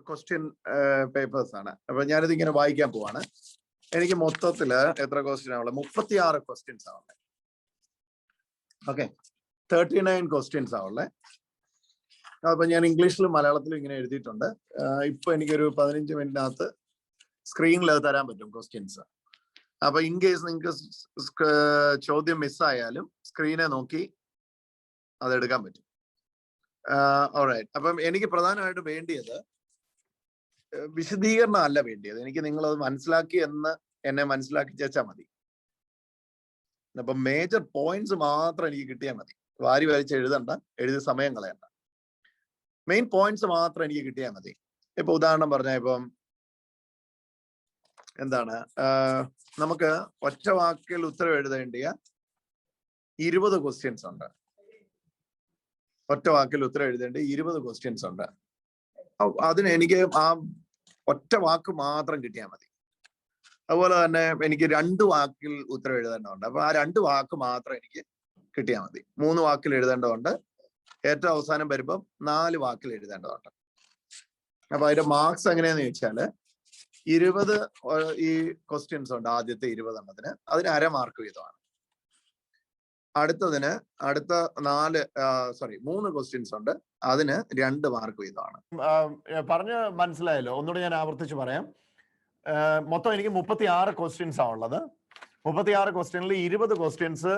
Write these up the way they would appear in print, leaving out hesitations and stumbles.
Question papers ആണ്. അപ്പൊ ഞാനിത് ഇങ്ങനെ വായിക്കാൻ പോവാണ്. എനിക്ക് മൊത്തത്തില് എത്ര ക്വസ്റ്റ്യൻ ആവുള്ളത്? 36 ക്വസ്റ്റ്യൻസ് ആവുള്ളത്. ഓക്കെ, 39 ക്വസ്റ്റ്യൻസ് ആവുള്ളത്. അപ്പൊ ഞാൻ ഇംഗ്ലീഷിലും മലയാളത്തിലും ഇങ്ങനെ എഴുതിയിട്ടുണ്ട്. ഇപ്പൊ എനിക്കൊരു 15 മിനിറ്റിനകത്ത് സ്ക്രീനിൽ അത് തരാൻ പറ്റും ക്വസ്റ്റ്യൻസ്. അപ്പൊ ഇൻ കേസ് നിങ്ങൾക്ക് ചോദ്യം മിസ്സായാലും സ്ക്രീനെ നോക്കി അതെടുക്കാൻ പറ്റും. ഓൾറൈറ്റ്. അപ്പം എനിക്ക് പ്രധാനമായിട്ട് വേണ്ടിയത് വിശദീകരണം അല്ല വേണ്ടിയത്, എനിക്ക് നിങ്ങളത് മനസ്സിലാക്കി എന്ന് എന്നെ മനസ്സിലാക്കി ചേച്ചാൽ മതി. അപ്പൊ മേജർ പോയിന്റ്സ് മാത്രം എനിക്ക് കിട്ടിയാൽ മതി. വാരി വരച്ച് എഴുതണ്ട, എഴുതി സമയം കളയണ്ട. മെയിൻ പോയിന്റ്സ് മാത്രം എനിക്ക് കിട്ടിയാൽ മതി. ഇപ്പൊ ഉദാഹരണം പറഞ്ഞ ഇപ്പം എന്താണ്, നമുക്ക് ഒറ്റ വാക്കിൽ ഉത്തരം എഴുതേണ്ടിയ 20 ക്വസ്റ്റ്യൻസ് ഉണ്ട്. ഒറ്റ വാക്കിൽ ഉത്തരം എഴുതേണ്ട 20 ക്വസ്റ്റ്യൻസ് ഉണ്ട്. അതിന് എനിക്ക് ആ ഒറ്റ വാക്ക് മാത്രം കിട്ടിയാൽ മതി. അതുപോലെ തന്നെ എനിക്ക് 2 വാക്കിൽ ഉത്തരം എഴുതേണ്ടതുണ്ട്. അപ്പൊ ആ 2 വാക്ക് മാത്രം എനിക്ക് കിട്ടിയാൽ മതി. 3 വാക്കിൽ എഴുതേണ്ടതുണ്ട്. ഏറ്റവും അവസാനം വരുമ്പം 4 വാക്കിൽ എഴുതേണ്ടതുണ്ട്. അപ്പൊ അതിന്റെ മാർക്സ് എങ്ങനെയാന്ന് ചോദിച്ചാല് 20 ഈ ക്വസ്റ്റ്യൻസ് ഉണ്ട്. ആദ്യത്തെ 20 എണ്ണത്തിന് അതിന് 1/2 മാർക്ക് വീതമാണ്. അടുത്തതിന് അടുത്ത 3 ക്വസ്റ്റ്യൻസ് ഉണ്ട്, അതിന് 2 മാർക്ക് വീതമാണ്. പറഞ്ഞ് മനസ്സിലായല്ലോ? ഒന്നുകൂടി ഞാൻ ആവർത്തിച്ച് പറയാം. മൊത്തം എനിക്ക് 36 ക്വസ്റ്റ്യൻസ് ആണ് ഉള്ളത്. 36 ക്വസ്റ്റ്യനിൽ 20 ക്വസ്റ്റ്യൻസ്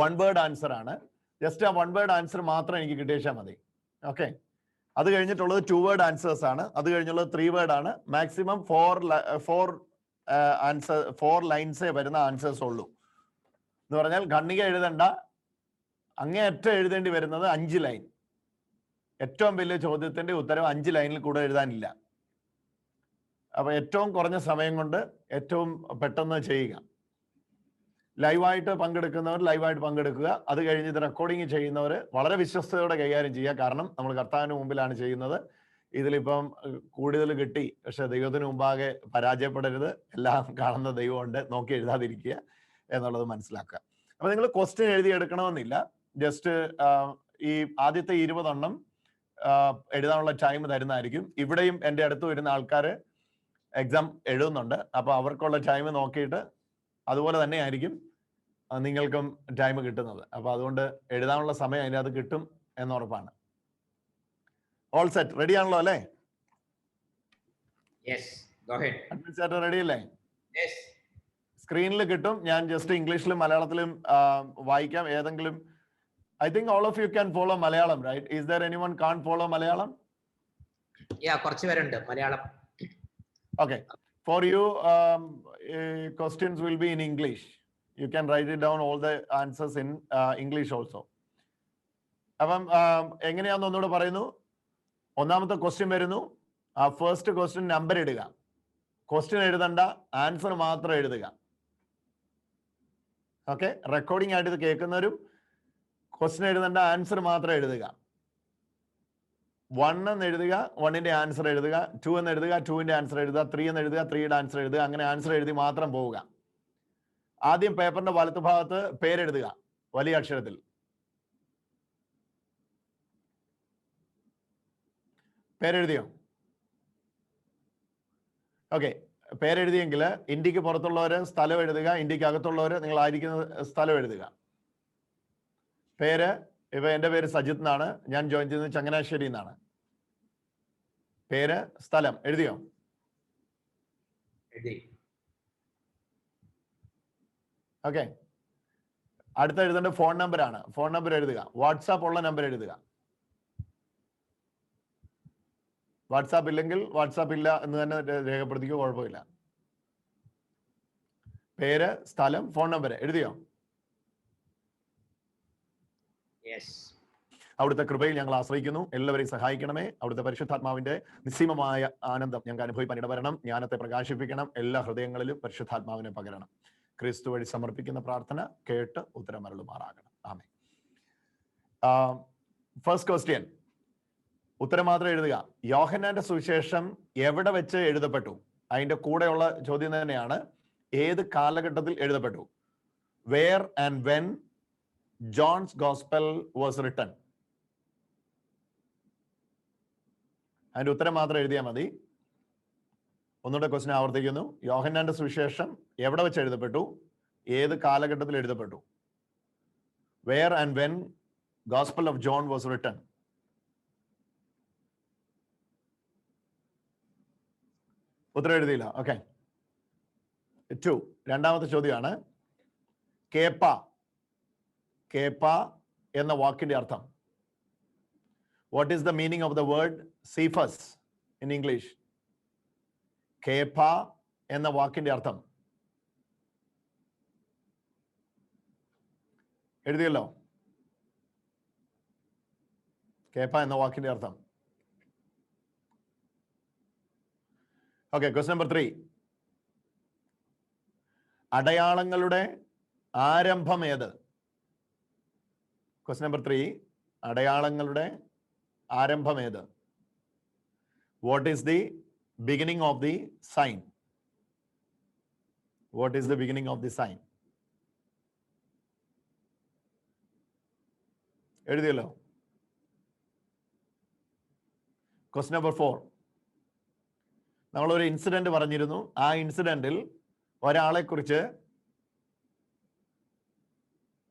1 വേർഡ് ആൻസർ ആണ്. ജസ്റ്റ് ആ 1 വേർഡ് ആൻസർ മാത്രം എനിക്ക് കിട്ടിയാൽ മതി. ഓക്കെ, അത് കഴിഞ്ഞിട്ടുള്ളത് 2 വേർഡ് ആൻസേഴ്സ് ആണ്. അത് കഴിഞ്ഞുള്ളത് 3 വേർഡ് ആണ്. മാക്സിമം 4 ലൈൻസേ വരുന്ന ആൻസേഴ്സ് ഉള്ളൂ. എന്ന് പറഞ്ഞാൽ ഖണ്ഡിക എഴുതണ്ട, അങ്ങേയറ്റം എഴുതേണ്ടി വരുന്നത് 5 ലൈൻ. ഏറ്റവും വലിയ ചോദ്യത്തിന്റെ ഉത്തരം 5 ലൈനിൽ കൂടെ എഴുതാനില്ല. അപ്പൊ ഏറ്റവും കുറഞ്ഞ സമയം കൊണ്ട് ഏറ്റവും പെട്ടെന്ന് ചെയ്യുക. ലൈവായിട്ട് പങ്കെടുക്കുന്നവർ ലൈവായിട്ട് പങ്കെടുക്കുക. അത് കഴിഞ്ഞ് ഇത് റെക്കോർഡിങ് ചെയ്യുന്നവർ വളരെ വിശ്വസ്തയോടെ കൈകാര്യം ചെയ്യുക. കാരണം നമ്മൾ കർത്താവിന് മുമ്പിലാണ് ചെയ്യുന്നത്. ഇതിലിപ്പം കൂടുതൽ കിട്ടി, പക്ഷെ ദൈവത്തിന് മുമ്പാകെ പരാജയപ്പെടരുത്. എല്ലാം കാണുന്ന ദൈവമുണ്ട്, നോക്കി എഴുതാതിരിക്കുക എന്നുള്ളത് മനസ്സിലാക്കുക. അപ്പൊ നിങ്ങൾ ക്വസ്റ്റ്യൻ എഴുതിയെടുക്കണമെന്നില്ല. ജസ്റ്റ് ഈ ആദ്യത്തെ 20 എണ്ണം എഴുതാനുള്ള ടൈം തരുന്നതായിരിക്കും. ഇവിടെയും എൻ്റെ അടുത്ത് വരുന്ന ആൾക്കാർ എക്സാം എഴുതുന്നുണ്ട്. അപ്പൊ അവർക്കുള്ള ടൈം നോക്കിയിട്ട് അതുപോലെ തന്നെ ആയിരിക്കും നിങ്ങൾക്കും ടൈം കിട്ടുന്നത്. അപ്പൊ അതുകൊണ്ട് എഴുതാനുള്ള സമയം അതിനകത്ത് കിട്ടും എന്നുറപ്പാണ്. ഓൾ സെറ്റ്, റെഡി ആണല്ലോ അല്ലേ? അഡ്മിനിസ്ട്രേറ്റർ റെഡി അല്ലേ? സ്ക്രീനിൽ കിട്ടും. ഞാൻ ജസ്റ്റ് ഇംഗ്ലീഷിലും മലയാളത്തിലും വായിക്കാം. ഏതെങ്കിലും I think all of you can follow Malayalam, right? Is there anyone can't follow Malayalam? Yeah, കുറച്ച് പേരുണ്ട് Malayalam. Okay, for you questions will be in English. You can write it down all the answers in English also. അപ്പം എങ്ങനെയാണെന്ന് ഒന്നുകൂടെ പറയുന്നു. ഒന്നാമത്തെ question വരുന്നു. ആ first question number ഇടുക. ക്വസ്റ്റ്യൻ എഴുതണ്ട, ആൻസർ മാത്രം എഴുതുക. ഓക്കെ, റെക്കോർഡിംഗ് ആയിട്ട് ഇത് കേൾക്കുന്നവരും ക്വസ്റ്റ്യൻ എഴുതേണ്ട, ആൻസർ മാത്രം എഴുതുക. 1 എന്ന് എഴുതുക, 1ന്റെ ആൻസർ എഴുതുക. 2 എന്ന് എഴുതുക, 2ന്റെ ആൻസർ എഴുതുക. 3 എന്ന് എഴുതുക, 3യുടെ ആൻസർ എഴുതുക. അങ്ങനെ ആൻസർ എഴുതി മാത്രം പോവുക. ആദ്യം പേപ്പറിന്റെ വലത്ത് ഭാഗത്ത് പേരെഴുതുക വലിയ അക്ഷരത്തിൽ. പേരെഴുതിയോ? ഓക്കെ, പേരെഴുതിയെങ്കിൽ ഇന്ത്യക്ക് പുറത്തുള്ളവര് സ്ഥലം എഴുതുക, ഇന്ത്യക്ക് അകത്തുള്ളവര് നിങ്ങളായിരിക്കുന്ന സ്ഥലം എഴുതുക. പേര്, ഇപ്പൊ എൻ്റെ പേര് സജിത്ത് എന്നാണ്. ഞാൻ ജോയിൻ ചെയ്യുന്നത് ചങ്ങനാശ്ശേരി എന്നാണ്. പേര്, സ്ഥലം എഴുതിയോ? ഓക്കെ, അടുത്ത എഴുതേണ്ട ഫോൺ നമ്പർ ആണ്. ഫോൺ നമ്പർ എഴുതുക. വാട്സാപ്പ് ഉള്ള നമ്പർ എഴുതുക. വാട്സാപ്പ് ഇല്ലെങ്കിൽ വാട്സാപ്പ് ഇല്ല എന്ന് തന്നെ രേഖപ്പെടുത്തിക്കോ, കുഴപ്പമില്ല. പേര്, സ്ഥലം, ഫോൺ നമ്പർ എഴുതിയോ? അവിടുത്തെ കൃപയിൽ ഞങ്ങൾ ആശ്രയിക്കുന്നു. എല്ലാവരെയും സഹായിക്കണമേ. അവിടുത്തെ പരിശുദ്ധാത്മാവിന്റെ നിസ്സീമമായ ആനന്ദം ഞങ്ങൾക്ക് അനുഭവിപ്പാൻ ഇടവരണം. ജ്ഞാനത്തെ പ്രകാശിപ്പിക്കണം. എല്ലാ ഹൃദയങ്ങളിലും പരിശുദ്ധാത്മാവിനെ പകരണം. ക്രിസ്തു വഴി സമർപ്പിക്കുന്ന പ്രാർത്ഥന കേട്ട് ഉത്തരമരുളുമാറാകണം. ആമേൻ. ഫസ്റ്റ് ക്വസ്റ്റ്യൻ, ഉത്തരം മാത്രം എഴുതുക. യോഹന്നാന്റെ സുവിശേഷം എവിടെ വെച്ച് എഴുതപ്പെട്ടു? അതിന്റെ കൂടെയുള്ള ചോദ്യം തന്നെയാണ്, ഏത് കാലഘട്ടത്തിൽ എഴുതപ്പെട്ടു? Where and when John's Gospel was written. അതിന്റെ ഉത്തരം മാത്രം എഴുതിയാൽ മതി. ഒന്നുകൂടെ ക്വസ്റ്റ്യൻ ആവർത്തിക്കുന്നു. യോഹന്നാന്റെ സുവിശേഷം എവിടെ വെച്ച് എഴുതപ്പെട്ടു? ഏത് കാലഘട്ടത്തിൽ എഴുതപ്പെട്ടു? Where and when Gospel of John was written? ഉത്തരം എഴുതിയില്ല. ഓക്കെ. 2. രണ്ടാമത്തെ ചോദ്യമാണ് കേപ്പ. കേപ്പ എന്ന വാക്കിന്റെ അർത്ഥം. What is the meaning of the word Cephas in English? Kappa എന്ന വാക്കിന്റെ അർത്ഥം എഴുതിയല്ലോ. കേപ്പ എന്ന വാക്കിന്റെ അർത്ഥം. ഓക്കെ. Question number 3. അടയാളങ്ങളുടെ ആരംഭം ഏത്? Question number 3. അടയാളങ്ങളുടെ ആരംഭം ഏത്? What is the beginning of the sign? What is the beginning of the sign? എഴുതിയല്ലോ. Question number 4. നമ്മളൊരു ഇൻസിഡന്റ് പറഞ്ഞിരുന്നു. ആ ഇൻസിഡന്റിൽ ഒരാളെ കുറിച്ച്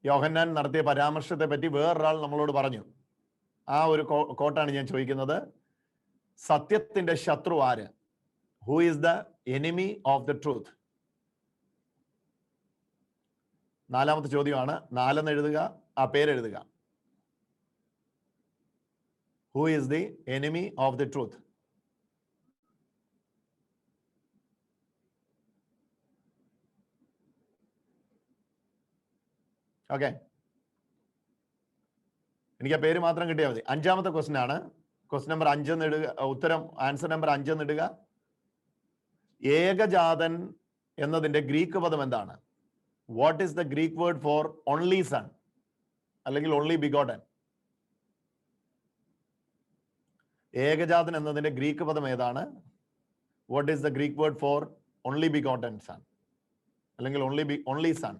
യോഹന്നാൻ നടത്തിയ പരാമർശത്തെ പറ്റി വേറൊരാൾ നമ്മളോട് പറഞ്ഞു. ആ ഒരു കോട്ടാണ് ഞാൻ ചോദിക്കുന്നത്. സത്യത്തിന്റെ ശത്രു ആര്? Who is the enemy of the truth? 4ാമത്തെ ചോദ്യമാണ്. 4 എഴുതുക, ആ പേരെഴുതുക. Who is the enemy of the truth? Okay. എനിക്ക് ആ പേര് മാത്രം കിട്ടിയാൽ മതി. 5ാമത്തെ ക്വസ്റ്റ്യൻ ആണ്. ക്വസ്റ്റ്യൻ നമ്പർ 5 എന്ന് ഇടുക. ഉത്തരം ആൻസർ നമ്പർ 5 എന്ന് ഇടുക. ഏകജാതൻ എന്നതിന്റെ ഗ്രീക്ക് പദം എന്താണ്? What is the Greek word for only sun അല്ലെങ്കിൽ ഓൺലി ബിഗോട്ടൻ? ഏകജാതൻ എന്നതിന്റെ ഗ്രീക്ക് പദം ഏതാണ്? What is the Greek word for only begotten sun അല്ലെങ്കിൽ ഓൺലി സൺ?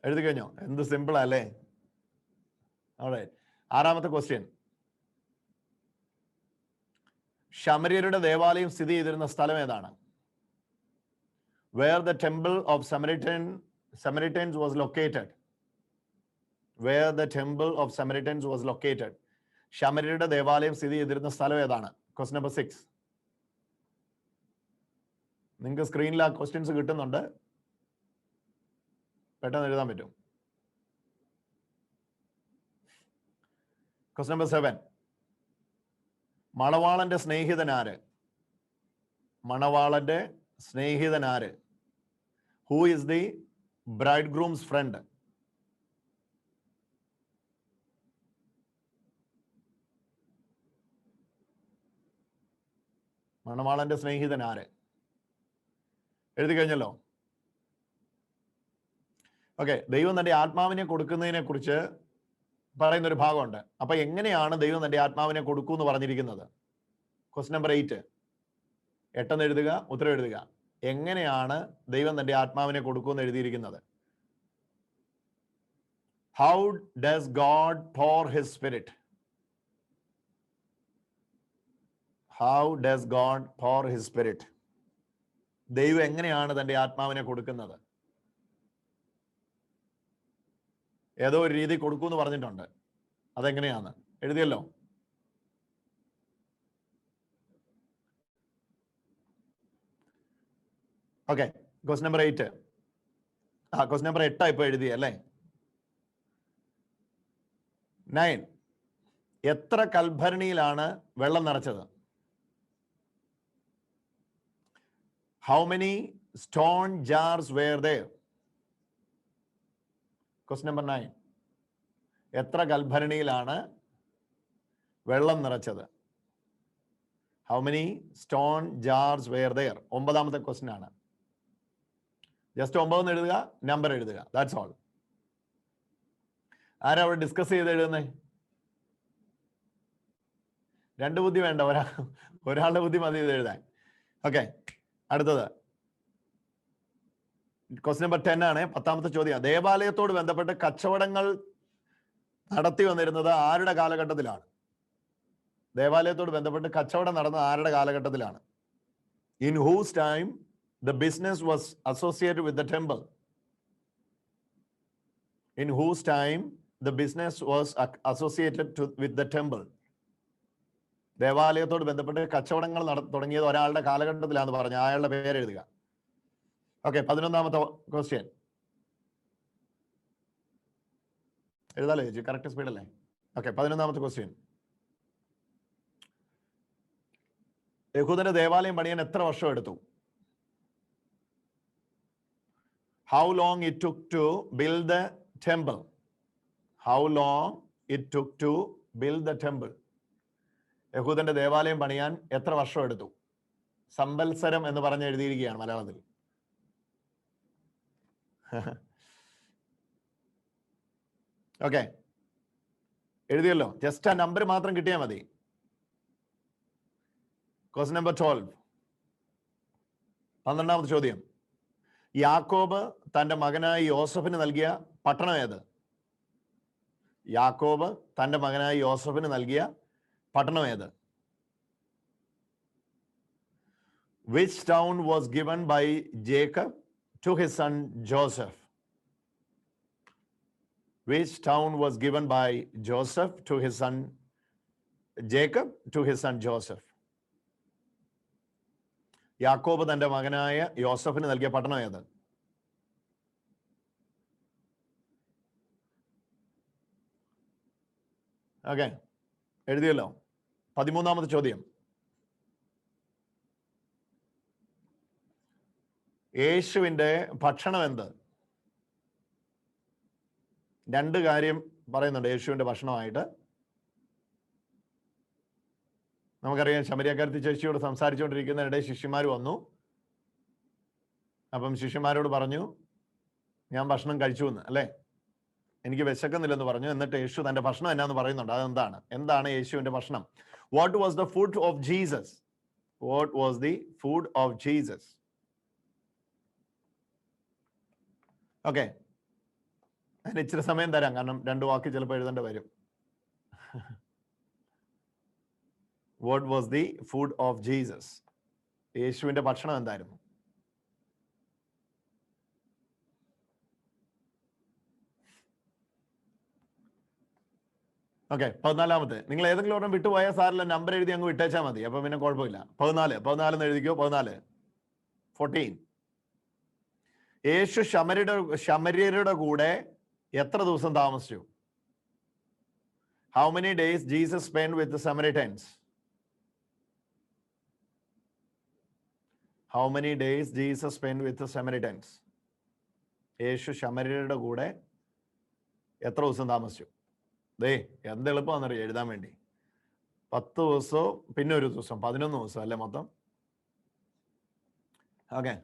എഴുതി കഴിഞ്ഞോ? എന്ത് സിമ്പിൾ അല്ലേ? ഓൾറൈറ്റ്. 6ാമത്തെ ക്വസ്റ്റ്യൻ. ശമര്യരുടെ ദേവാലയം സ്ഥിതി ചെയ്തിരുന്ന സ്ഥലം ഏതാണ്? Where the temple of Samaritans was located. Where the temple of Samaritans was located. ശമര്യരുടെ ദേവാലയം സ്ഥിതി ചെയ്തിരുന്ന സ്ഥലം ഏതാണ്? Question number 6. നിങ്ങൾക്ക് സ്ക്രീനിൽ ആ ക്വസ്റ്റ്യൻസ് കിട്ടുന്നുണ്ട്. പെട്ടെന്ന് എഴുതാൻ പറ്റും. Question number 7. മണവാളന്റെ സ്നേഹിതനാര്? മണവാളന്റെ സ്നേഹിതനാര്? Who is the bridegroom's friend? മണവാളന്റെ സ്നേഹിതനാര്? എഴുതി കഴിഞ്ഞല്ലോ. ഓക്കെ. ദൈവം തന്റെ ആത്മാവിനെ കൊടുക്കുന്നതിനെ കുറിച്ച് പറയുന്ന ഒരു ഭാഗമുണ്ട്. അപ്പൊ എങ്ങനെയാണ് ദൈവം തന്റെ ആത്മാവിനെ കൊടുക്കൂ എന്ന് പറഞ്ഞിരിക്കുന്നത്? Question number 8. 8 എഴുതുക, ഉത്തരം എഴുതുക. എങ്ങനെയാണ് ദൈവം തന്റെ ആത്മാവിനെ കൊടുക്കൂ എന്ന് എഴുതിയിരിക്കുന്നത്? How does God pour his spirit? How does God pour his spirit? ദൈവം എങ്ങനെയാണ് തന്റെ ആത്മാവിനെ കൊടുക്കുന്നത്? ഏതോ ഒരു രീതി കൊടുക്കൂ എന്ന് പറഞ്ഞിട്ടുണ്ട്. അതെങ്ങനെയാണ്? എഴുതിയല്ലോ. Okay. Question number 8. Question number 8 ഇപ്പൊ എഴുതിയ അല്ലേ? 9. എത്ര കൽഭരണിയിലാണ് വെള്ളം നിറച്ചത്? How many stone jars were there? Question number 9. എത്ര കൽഭരണിയിലാണ് വെള്ളം നിറച്ചത്? How many stone jars were there? 9ാമത്തെ ക്വസ്റ്റ്യൻ ആണ്. ജസ്റ്റ് 9 എഴുതുക, നമ്പർ എഴുതുക. That's all. ആരാ അവിടെ ഡിസ്കസ് ചെയ്ത് എഴുതുന്നേ? 2 ബുദ്ധി വേണ്ട, ഒരാളുടെ ബുദ്ധി മതി ഇത് എഴുതാൻ. ഓക്കെ. അടുത്തത് ക്വസ്റ്റ്യൻ നമ്പർ 10 ആണ്. 10ാമത്തെ ചോദ്യം. ദേവാലയത്തോട് ബന്ധപ്പെട്ട് കച്ചവടങ്ങൾ നടത്തി വന്നിരുന്നത് ആരുടെ കാലഘട്ടത്തിലാണ്? ദേവാലയത്തോട് ബന്ധപ്പെട്ട് കച്ചവടം നടന്നത് ആരുടെ കാലഘട്ടത്തിലാണ്? In whose time the business was associated with the temple? In whose time the business was associated with the temple? ദേവാലയത്തോട് ബന്ധപ്പെട്ട് കച്ചവടങ്ങൾ തുടങ്ങിയത് ഒരാളുടെ കാലഘട്ടത്തിലാണെന്ന് പറഞ്ഞു. അയാളുടെ പേര് എഴുതുക. ഓക്കെ, 11ാമത്തെ ക്വസ്റ്റ്യൻ. എഴുതാലോ ചേച്ചി? കറക്റ്റ് സ്പീഡ് അല്ലേ? ഓക്കെ, 11ാമത്തെ ക്വസ്റ്റ്യൻ. യഹൂദന്റെ ദേവാലയം പണിയാൻ എത്ര വർഷം എടുത്തു? How long it took to build the temple? How long it took to build the temple? യഹൂദന്റെ ദേവാലയം പണിയാൻ എത്ര വർഷം എടുത്തു? സംവത്സരം എന്ന് പറഞ്ഞ് എഴുതിയിരിക്കുകയാണ് മലയാളത്തിൽ. ഓക്കെ, എഴുതിയല്ലോ. ജസ്റ്റ് ആ നമ്പർ മാത്രം കിട്ടിയാൽ മതി. Question number 12. 12ാമത്തെ ചോദ്യം. യാക്കോബ് തന്റെ മകനായി യോസഫിന് നൽകിയ പട്ടണം ഏത്? യാക്കോബ് തന്റെ മകനായി യോസഫിന് നൽകിയ പട്ടണം ഏത്? Which town was given by Jacob to his son Joseph? Which town was given by Joseph to his son Jacob to his son Joseph? യാക്കോബ് തന്റെ മകനായ യോസഫിന് നൽകിയ പട്ടണം ഏത്? ഓക്കെ, എഴുതിയല്ലോ. 13ാമത്തെ ചോദ്യം. യേശുവിന്റെ ഭക്ഷണം എന്ത്? 2 കാര്യം പറയുന്നുണ്ട് യേശുവിന്റെ ഭക്ഷണമായിട്ട്. നമുക്കറിയാം, ശമരിയക്കാരത്തി ചേച്ചിയോട് സംസാരിച്ചുകൊണ്ടിരിക്കുന്നതിനിടെ ശിഷ്യന്മാർ വന്നു. അപ്പം ശിഷ്യന്മാരോട് പറഞ്ഞു, ഞാൻ ഭക്ഷണം കഴിച്ചു എന്ന്, അല്ലേ? എനിക്ക് വിശക്കുന്നില്ലെന്ന് പറഞ്ഞു. എന്നിട്ട് യേശു തന്റെ ഭക്ഷണം എന്നാന്ന് പറയുന്നുണ്ട്. അതെന്താണ്? എന്താണ് യേശുവിന്റെ ഭക്ഷണം? What was the food of Jesus? What was the food of Jesus? Okay, അതിന് ഇച്ചിരി സമയം തരാം, കാരണം 2 വാക്ക് ചിലപ്പോൾ എഴുതേണ്ടി വരും. What was the food of Jesus? യേശുവിന്റെ ഭക്ഷണം എന്തായിരുന്നു? ഓക്കെ, 14ാമത്തെ. നിങ്ങൾ ഏതെങ്കിലും ഒരെണ്ണം വിട്ടുപോയാൽ സാറില്ല, നമ്പർ എഴുതി അങ്ങ് വിട്ടേച്ചാൽ മതി. അപ്പൊ പിന്നെ കുഴപ്പമില്ല. 14 എഴുതിക്കോ. 14. യേശു ശമര്യരുടെ കൂടെ എത്ര ദിവസം താമസിച്ചു? How many days Jesus spent with the Samaritans? How many days Jesus spent with the Samaritans? യേശു ശമര്യരുടെ കൂടെ എത്ര ദിവസം താമസിച്ചു? ദേ, എന്ത് എളുപ്പമാണെന്നറിയാം എഴുതാൻ വേണ്ടി. 10 ദിവസവും പിന്നെ ഒരു ദിവസം, 11 ദിവസം അല്ലേ മൊത്തം? ഓക്കെ,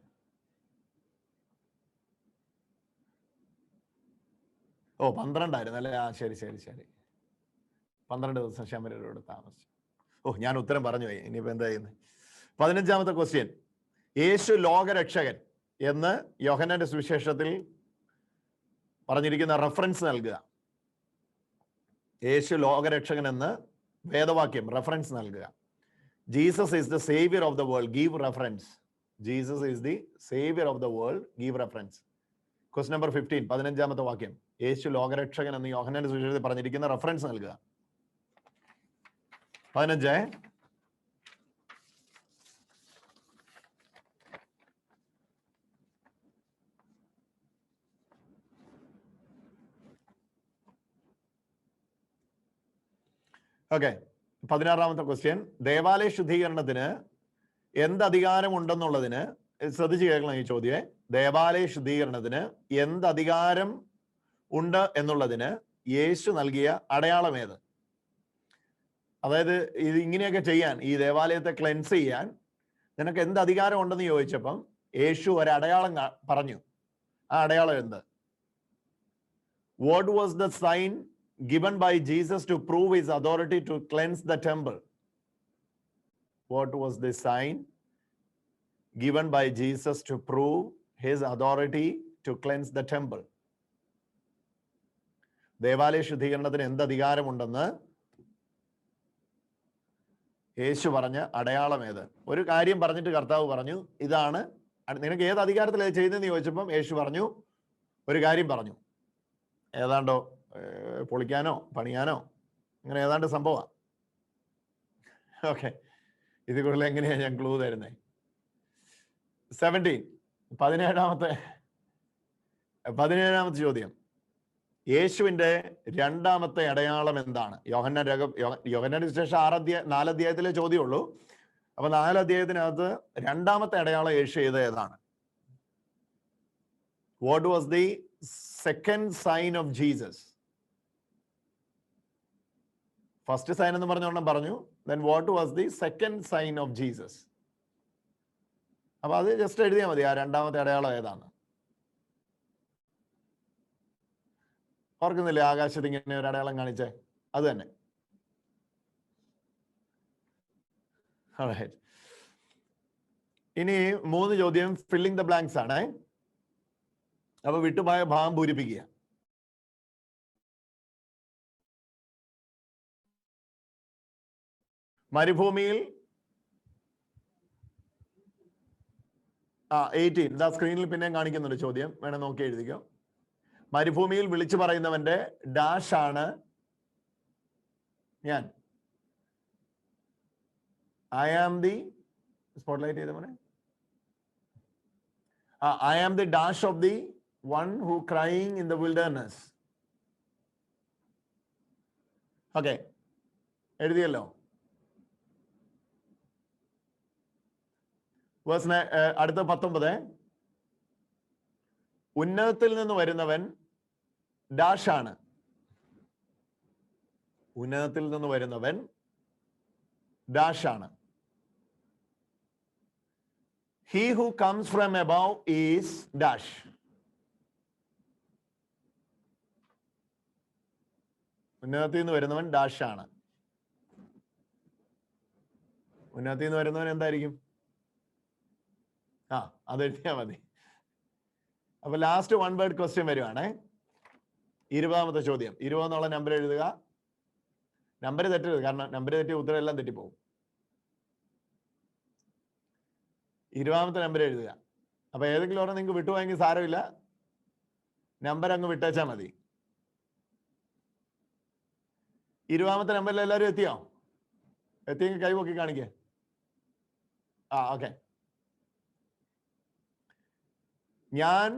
ഓ 12 ആയിരുന്നു അല്ലേ? ആ, ശരി. 12 ദിവസം ശമര്യരോട് താമസിച്ചു. ഓ, ഞാൻ ഉത്തരം പറഞ്ഞു പോയി. ഇനിയിപ്പോ എന്താ ചെയ്യുന്നത്? 15ാമത്തെ ക്വസ്റ്റ്യൻ. യേശു ലോകരക്ഷകൻ എന്ന് യോഹന്നാന്റെ സുവിശേഷത്തിൽ പറഞ്ഞിരിക്കുന്ന റെഫറൻസ് നൽകുക. യേശു ലോകരക്ഷകൻ എന്ന് വേദവാക്യം റെഫറൻസ് നൽകുക. Jesus is the Xavier of the world. Give reference. Jesus is the Xavier of the world. Give reference. Question number 15. 15ാമത്തെ വാക്യം. യേശു ലോകരക്ഷകൻ എന്ന് യോഹന്നാന്റെ സുവിശേഷത്തിൽ പറഞ്ഞിരിക്കുന്ന റെഫറൻസ് നൽകുക. 15. ഓക്കെ, 16ാമത്തെ ക്വസ്റ്റ്യൻ. ദേവാലയ ശുദ്ധീകരണത്തിന് എന്ത് അധികാരമുണ്ടെന്നുള്ളതിന് ശ്രദ്ധിച്ച് കേൾക്കണം ഈ ചോദ്യം. ദേവാലയ ശുദ്ധീകരണത്തിന് എന്ത് അധികാരം ഉണ്ട് എന്നുള്ളതിന് യേശു നൽകിയ അടയാളം ഏത്? അതായത് ഇത് ഇങ്ങനെയൊക്കെ ചെയ്യാൻ, ഈ ദേവാലയത്തെ ക്ലെൻസ് ചെയ്യാൻ നിനക്ക് എന്ത് അധികാരം ഉണ്ടെന്ന് ചോദിച്ചപ്പം യേശു ഒരടയാളം പറഞ്ഞു. ആ അടയാളം എന്ത്? What was the sign given by Jesus to prove his authority to cleanse the temple? What was the sign given by Jesus to prove his authority to cleanse the temple. ദേവാലയ ശുദ്ധീകരണത്തിന് എന്ത് അധികാരമുണ്ടെന്ന് യേശു പറഞ്ഞ അടയാളം ഏത്? ഒരു കാര്യം പറഞ്ഞിട്ട് കർത്താവ് പറഞ്ഞു, ഇതാണ് നിനക്ക് ഏത് അധികാരത്തിലാണ് ചെയ്യുന്നതെന്ന് ചോദിച്ചപ്പം യേശു പറഞ്ഞു, ഒരു കാര്യം പറഞ്ഞു, ഏതാണ്ടോ പൊളിക്കാനോ പണിയാനോ അങ്ങനെ ഏതാണ്ട് സംഭവമാണ്. ഓക്കെ, ഇത് കൂടുതൽ എങ്ങനെയാ ഞാൻ ക്ലൂ തരുന്നേ? 17ാമത്തെ ചോദ്യം, യേശുവിന്റെ രണ്ടാമത്തെ അടയാളം എന്താണ്? യോഹന്നാന്റെ സുവിശേഷം 4 അധ്യായത്തിലെ ചോദ്യമുള്ളൂ. അപ്പൊ 4 അധ്യായത്തിനകത്ത് രണ്ടാമത്തെ അടയാളം യേശു ചെയ്ത ഏതാണ്? What was the second sign of Jesus? First sign എന്ന് പറഞ്ഞോണം പറഞ്ഞു. then what was the second sign of Jesus? അപ്പൊ അത് ജസ്റ്റ് എഴുതിയാൽ മതി, ആ രണ്ടാമത്തെ അടയാളം ഏതാണ്. ഓർക്കുന്നില്ലേ ആകാശത്ത് ഇങ്ങനെ ഒരു അടയാളം കാണിച്ചേ? അത് തന്നെ. ഇനി 3 ചോദ്യം ഫില്ലിംഗ് ദ ബ്ലാങ്ക്സ് ആണ്. അപ്പൊ വിട്ടുപോയ ഭാഗം പൂരിപ്പിക്കുക. മരുഭൂമിയിൽ 18 ഇതാ സ്ക്രീനിൽ പിന്നെയും കാണിക്കുന്നുണ്ട് ചോദ്യം, വേണം നോക്കി എഴുതിക്കോ. മരുഭൂമിയിൽ വിളിച്ചു പറയുന്നവന്റെ ഡാഷ് ആണ് ഞാൻ. ഐ ആം ദി സ്പോട്ട്ലൈറ്റ് ചെയ്ത മോനെ. I am the dash of the one who crying in the wilderness. Okay, എഴുതിയല്ലോ. അടുത്ത 19, ഉന്നതത്തിൽ നിന്ന് വരുന്നവൻ ഡാഷ് ആണ്. ഉന്നതത്തിൽ നിന്ന് വരുന്നവൻ ഡാഷ് ആണ്. He who comes from above is dash. ഉന്നതത്തിൽ നിന്ന് വരുന്നവൻ ഡാഷ് ആണ്. ഉന്നതത്തിൽ നിന്ന് വരുന്നവൻ എന്തായിരിക്കും? അത് എഴുതിയാ മതി. അപ്പൊ ലാസ്റ്റ് 1 വേർഡ് ക്വസ്റ്റ്യൻ വരുവാണേ. 20ാമത്തെ ചോദ്യം. 20 എന്നുള്ള നമ്പർ എഴുതുക. നമ്പർ തെറ്റരുത്, കാരണം നമ്പർ തെറ്റിയ ഉത്തരം എല്ലാം തെറ്റിപ്പോകും. 20ാമത്തെ നമ്പർ എഴുതുക. അപ്പൊ ഏതെങ്കിലും ഓരോ നിങ്ങൾക്ക് വിട്ടുപോയെങ്കിൽ സാരമില്ല, നമ്പർ അങ്ങ് വിട്ടേച്ചാൽ മതി. 20ാമത്തെ നമ്പറിൽ എല്ലാവരും എത്തിയോ? എത്തിയെങ്കിൽ കൈപൊക്കി കാണിക്കേ. ഓക്കെ. ഞാൻ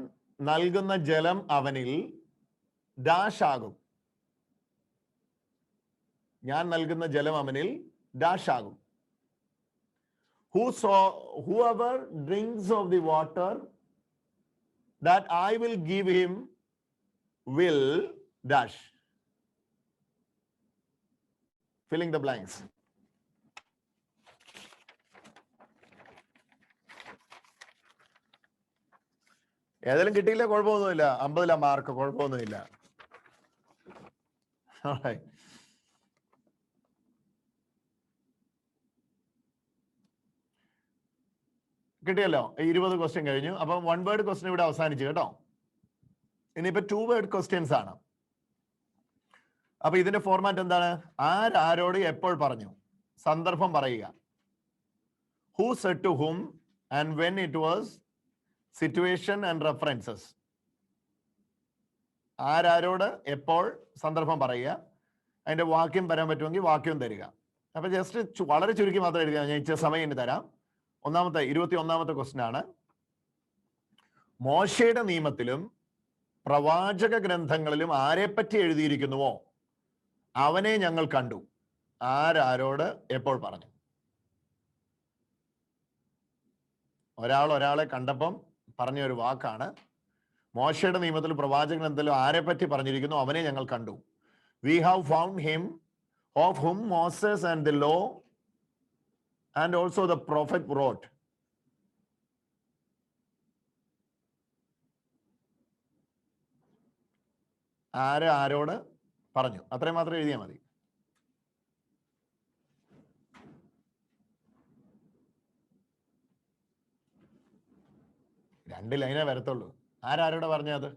നൽകുന്ന ജലം അവനിൽ ഡാഷ് ആകും. ഞാൻ നൽകുന്ന ജലം അവനിൽ ഡാഷ് ആകും. Whoever drinks of the water that I will give him will dash. Filling the blanks. ഏതെങ്കിലും കിട്ടിയില്ല കുഴപ്പമൊന്നുമില്ല, 50 മാർക്ക്, കുഴപ്പമൊന്നുമില്ല. കിട്ടിയല്ലോ. 20 ക്വസ്റ്റ്യൻ കഴിഞ്ഞു. അപ്പം 1 വേർഡ് ക്വസ്റ്റ്യൻ ഇവിടെ അവസാനിച്ചു കേട്ടോ. ഇനിയിപ്പോ 2 വേർഡ് ക്വസ്റ്റ്യൻസ് ആണ്. അപ്പൊ ഇതിന്റെ ഫോർമാറ്റ് എന്താണ്? ആരോട് എപ്പോൾ പറഞ്ഞു, സന്ദർഭം പറയുക. Who said to whom and when it was, situation and references. ആരോട് എപ്പോൾ, സന്ദർഭം പറയുക. അതിന്റെ വാക്യം വരാൻ പറ്റുമെങ്കിൽ വാക്യം തരിക. അപ്പൊ ജസ്റ്റ് വളരെ ചുരുക്കി മാത്രം എഴുതുക. ഞാൻ ഇച്ചിരി സമയം ഇനി തരാം. 21ാമത്തെ ക്വസ്റ്റ്യൻ ആണ്. മോശയുടെ നിയമത്തിലും പ്രവാചക ഗ്രന്ഥങ്ങളിലും ആരെപ്പറ്റി എഴുതിയിരിക്കുന്നുവോ അവനെ ഞങ്ങൾ കണ്ടു. ആരോട് എപ്പോൾ പറഞ്ഞു? ഒരാളെ കണ്ടപ്പം പറഞ്ഞ ഒരു വാക്കാണ്. മോശയുടെ നിയമത്തിലും പ്രവാചക ഗ്രന്ഥത്തിലും ആരെപ്പറ്റി പറഞ്ഞിരിക്കുന്നു അവനെ ഞങ്ങൾ കണ്ടു. We have found him of whom Moses and the law and also the prophet wrote. ആരോട് പറഞ്ഞു, അത്രയും മാത്രം എഴുതിയാൽ മതി. 2 ലൈനേ വരത്തുള്ളൂ. ആരാരോടെ പറഞ്ഞത്?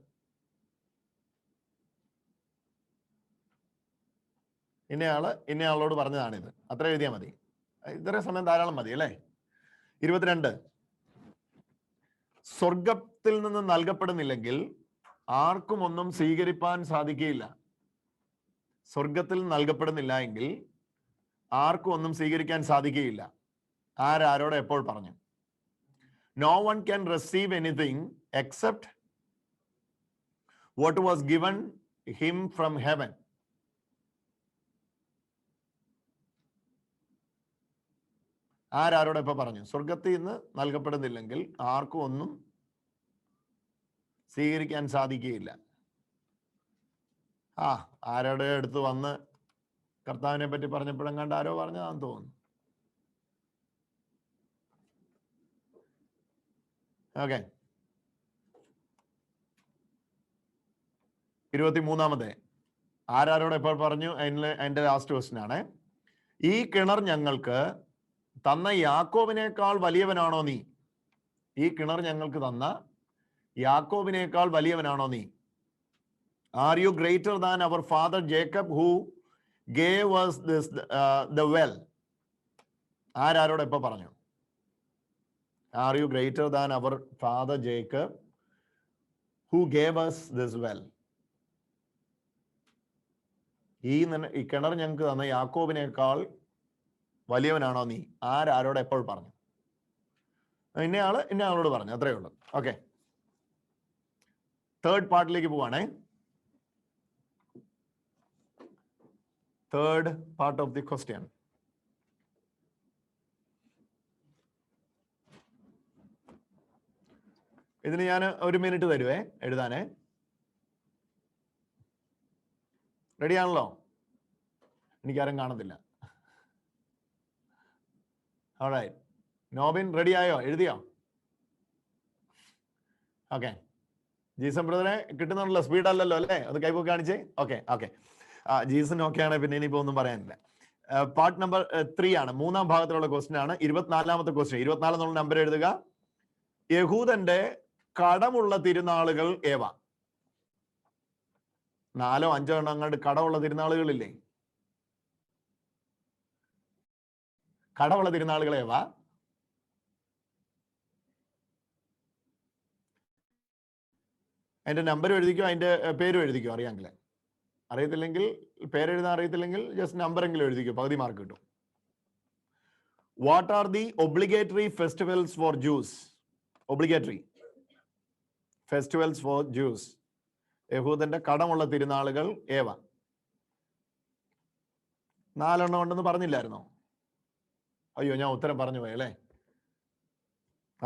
ഇന്നയാളോട് പറഞ്ഞതാണിത്. അത്ര എഴുതിയാൽ മതി. ഇത്രയും സമയം ധാരാളം മതി അല്ലേ? 22. സ്വർഗത്തിൽ നിന്ന് നൽകപ്പെടുന്നില്ലെങ്കിൽ ആർക്കും ഒന്നും സ്വീകരിപ്പാൻ സാധിക്കുകയില്ല. സ്വർഗത്തിൽ നൽകപ്പെടുന്നില്ല എങ്കിൽ ആർക്കും ഒന്നും സ്വീകരിക്കാൻ സാധിക്കുകയില്ല. ആരോടെ എപ്പോൾ പറഞ്ഞു? No one can receive anything except what was given him from heaven. ആരോടെ ഇപ്പൊ പറഞ്ഞു? സ്വർഗത്തിൽ നിന്ന് നൽകപ്പെടുന്നില്ലെങ്കിൽ ആർക്കും ഒന്നും സ്വീകരിക്കാൻ സാധിക്കുകയില്ല. ആരോടെ അടുത്ത് വന്ന് കർത്താവിനെ പറ്റി പറഞ്ഞപ്പോഴെങ്ങാണ്ട് ആരോ പറഞ്ഞതാന്ന് തോന്നുന്നു. ഓക്കെ, 23. ആരോടെ എപ്പോൾ പറഞ്ഞു? അതിന്റെ ലാസ്റ്റ് ക്വസ്റ്റ്യൻ ആണ്. ഈ കിണർ ഞങ്ങൾക്ക് തന്ന യാക്കോബിനേക്കാൾ വലിയവനാണോ നീ? ഈ കിണർ ഞങ്ങൾക്ക് തന്ന യാക്കോബിനേക്കാൾ വലിയവനാണോ നീ? Are you greater than our father Jacob who gave us the well? ആരോടെ എപ്പോ പറഞ്ഞു? Are you greater than our father Jacob who gave us this well? ഈ കിണർ ഞങ്ങൾക്ക് തന്ന യാക്കോബിനേക്കാൾ വലിയവനാണോ നീ? ആരോടെ എപ്പോൾ പറഞ്ഞു? ഇന്നയാളോട് പറഞ്ഞു. അത്രയേ ഉള്ളൂ. ഓക്കെ, തേർഡ് പാർട്ടിലേക്ക് പോവാണേ. Third part of the question. ഇതിന് ഞാൻ 1 മിനിറ്റ് തരുവേ എഴുതാനേ. റെഡിയാണല്ലോ? എനിക്കാരും കാണത്തില്ല. Alright. നോബിൻ റെഡിയായോ? എഴുതിയോ? ഓക്കെ, ജീസൺ ബ്രദറെ കിട്ടുന്നുണ്ടല്ലോ? സ്പീഡ് അല്ലല്ലോ അല്ലേ? അത് കൈപോക്ക് കാണിച്ചേ. ഓക്കെ. ജീസൺ ഓക്കെ ആണ്, പിന്നെ ഇനിയിപ്പോ ഒന്നും പറയാനില്ല. പാർട്ട് നമ്പർ 3 ആണ്, 3-ാം ഭാഗത്തിലുള്ള ക്വസ്റ്റ്യൻ ആണ്. 24-ാമത്തെ ക്വസ്റ്റ്യൻ. 24 എന്നുള്ള നമ്പർ എഴുതുക. യഹൂദന്റെ കടമുള്ള തിരുനാളുകൾ ഏവ? 4 5 അങ്ങോട്ട് കടമുള്ള തിരുനാളുകളില്ലേ? കടമുള്ള തിരുനാളുകൾ ഏവ? അതിന്റെ നമ്പർ എഴുതിക്കോ, അതിന്റെ പേരും എഴുതിക്കോ. അറിയത്തില്ലെങ്കിൽ പേരെഴുതാൻ അറിയത്തില്ലെങ്കിൽ ജസ്റ്റ് നമ്പറെങ്കിലും എഴുതിക്കോ, പകുതി മാർക്ക് കിട്ടും. What are the obligatory festivals for Jews? Obligatory festivals for Jews. യഹൂദന്റെ കടമുള്ള തിരുനാളുകൾ ഏവ? 4 എണ്ണം ഉണ്ടെന്ന് പറഞ്ഞില്ലായിരുന്നോ? അയ്യോ, ഞാൻ ഉത്തരം പറഞ്ഞു പോയി അല്ലേ?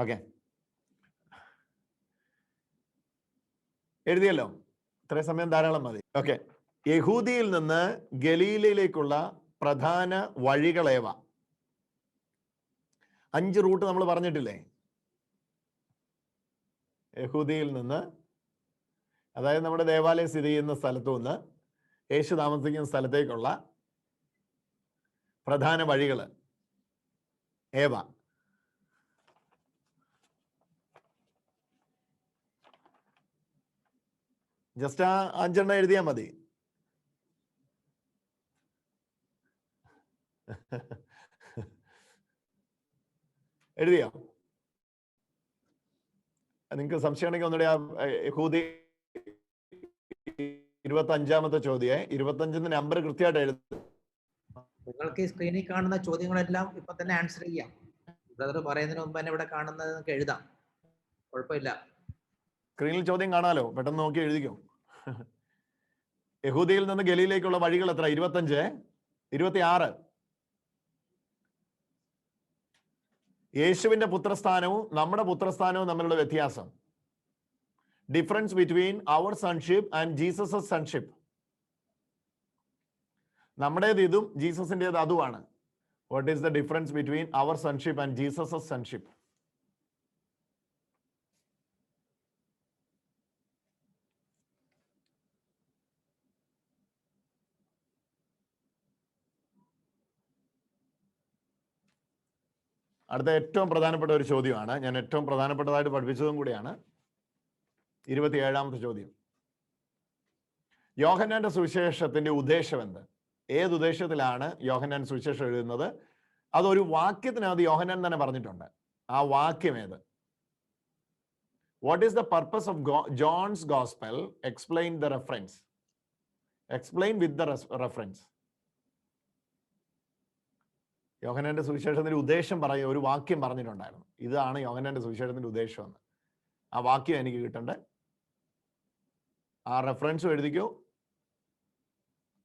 ഓക്കെ, എഴുതിയല്ലോ. ഇത്രയും സമയം ധാരാളം മതി. ഓക്കെ, യഹൂദിയിൽ നിന്ന് ഗലീലയിലേക്കുള്ള പ്രധാന വഴികളേവ? 5 റൂട്ട് നമ്മൾ പറഞ്ഞിട്ടില്ലേ? യഹൂദിയിൽ നിന്ന്, അതായത് നമ്മുടെ ദേവാലയം സ്ഥിതി ചെയ്യുന്ന സ്ഥലത്തു നിന്ന് യേശു താമസിക്കുന്ന സ്ഥലത്തേക്കുള്ള പ്രധാന വഴികൾ ഏവ? ജസ്റ്റ് 5 എണ്ണം എഴുതിയാൽ മതി. എഴുതിയോ? നിങ്ങൾക്ക് സംശയമാണെങ്കിൽ ഒന്നുകൂടി യഹൂദി 25-ാമത്തെ ചോദ്യം, 25 നമ്പർ കൃത്യമായിട്ട് എഴുതും. നിങ്ങൾക്ക് ഈ സ്ക്രീനിൽ കാണുന്ന ചോദ്യങ്ങളെല്ലാം ഇപ്പൊ തന്നെ ആൻസർ ചെയ്യാം. ബ്രദർ പറയുന്നതിന് മുമ്പ് തന്നെ ഇവിടെ കാണുന്നത് നിങ്ങൾക്ക് എഴുതാം, കുഴപ്പമില്ല. സ്ക്രീനിൽ ചോദ്യം കാണാലോ, പെട്ടെന്ന് നോക്കി എഴുതിക്കോ. യഹൂദിയിൽ നിന്ന് ഗലീലയിലേക്കുള്ള വഴികൾ എത്ര? 25, 26. യേശുവിന്റെ പുത്രസ്ഥാനവും നമ്മുടെ പുത്രസ്ഥാനവും തമ്മിലുള്ള വ്യത്യാസം. Difference between our sonship and Jesus sonship. നമ്മുടേത് ഇതും ജീസസിൻ്റെത് അതുമാണ്. What is the difference between our sonship and Jesus sonship? അടുത്ത ഏറ്റവും പ്രധാനപ്പെട്ട ഒരു ചോദ്യമാണ്, ഞാൻ ഏറ്റവും പ്രധാനപ്പെട്ടതായിട്ട് പഠിപ്പിച്ചതും കൂടിയാണ്. 27ാമത്തെ ചോദ്യം. യോഹന്നാന്റെ സുവിശേഷത്തിന്റെ ഉദ്ദേശം എന്ത്? ഏത് ഉദ്ദേശത്തിലാണ് യോഹന്നാൻ സുവിശേഷം എഴുതുന്നത്? അതൊരു വാക്യത്തിനകത്ത് യോഹന്നാൻ തന്നെ പറഞ്ഞിട്ടുണ്ട്. ആ വാക്യം ഏത്? What is the purpose of John's gospel? Explain the reference. Explain with the reference. യോഹന്നാന്റെ സുവിശേഷത്തിന്റെ ഉദ്ദേശം പറയുക, ഒരു വാക്യം പറഞ്ഞിട്ടുണ്ടായിരുന്നു. ഇതാണ് യോഹന്നാന്റെ സുവിശേഷത്തിന്റെ ഉദ്ദേശം എന്ന്. ആ വാക്യം എനിക്ക് കിട്ടണ്ടേ. ആ റെഫറൻസും എഴുതിക്കോ,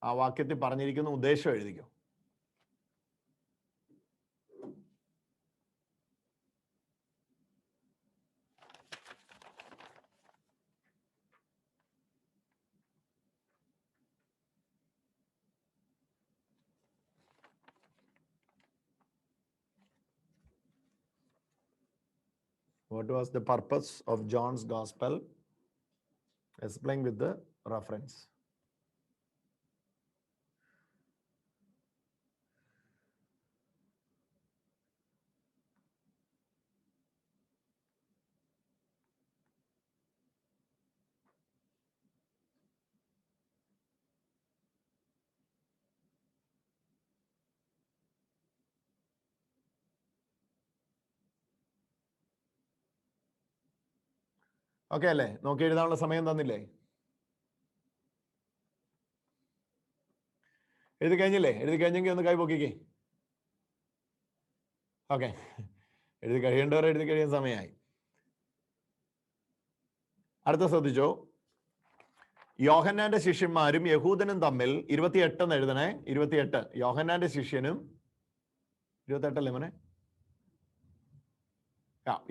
ആ വാക്യത്തിൽ പറഞ്ഞിരിക്കുന്ന ഉദ്ദേശം എഴുതിക്കോ. What was the purpose of John's Gospel? Explain with the reference. Okay അല്ലേ? നോക്കി എഴുതാനുള്ള സമയം തന്നില്ലേ? എഴുതി കഴിഞ്ഞില്ലേ? എഴുതി കഴിഞ്ഞെങ്കിൽ ഒന്ന് കൈ പൊക്കിക്കേ. ഓക്കെ, എഴുതി കഴിയേണ്ടവർ എഴുതി കഴിയാൻ സമയമായി. അടുത്ത ശ്രദ്ധിച്ചോ. യോഹന്നാന്റെ ശിഷ്യന്മാരും യഹൂദനും തമ്മിൽ 28 എന്ന് എഴുതണേ. 28. യോഹന്നാന്റെ ശിഷ്യനും 28 അല്ലേ മോനെ?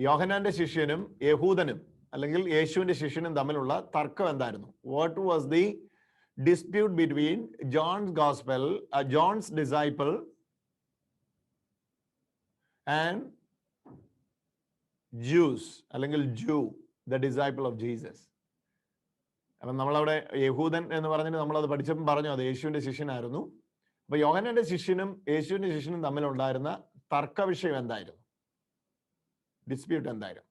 യോഹന്നാന്റെ ശിഷ്യനും യഹൂദനും അല്ലെങ്കിൽ യേശുവിന്റെ ശിഷ്യനും തമ്മിലുള്ള തർക്കം എന്തായിരുന്നു? What was the dispute between John's disciple and Jews അല്ലെങ്കിൽ ദ ഡിസൈപ്പിൾ ഓഫ് ജീസസ്. അപ്പം നമ്മളവിടെ യഹൂദൻ എന്ന് പറഞ്ഞിട്ട് നമ്മളത് പഠിച്ചപ്പോൾ പറഞ്ഞു അത് യേശുവിന്റെ ശിഷ്യനായിരുന്നു. അപ്പൊ യോഹന്നാന്റെ ശിഷ്യനും യേശുവിന്റെ ശിഷ്യനും തമ്മിലുണ്ടായിരുന്ന തർക്ക വിഷയം എന്തായിരുന്നു? ഡിസ്പ്യൂട്ട് എന്തായിരുന്നു?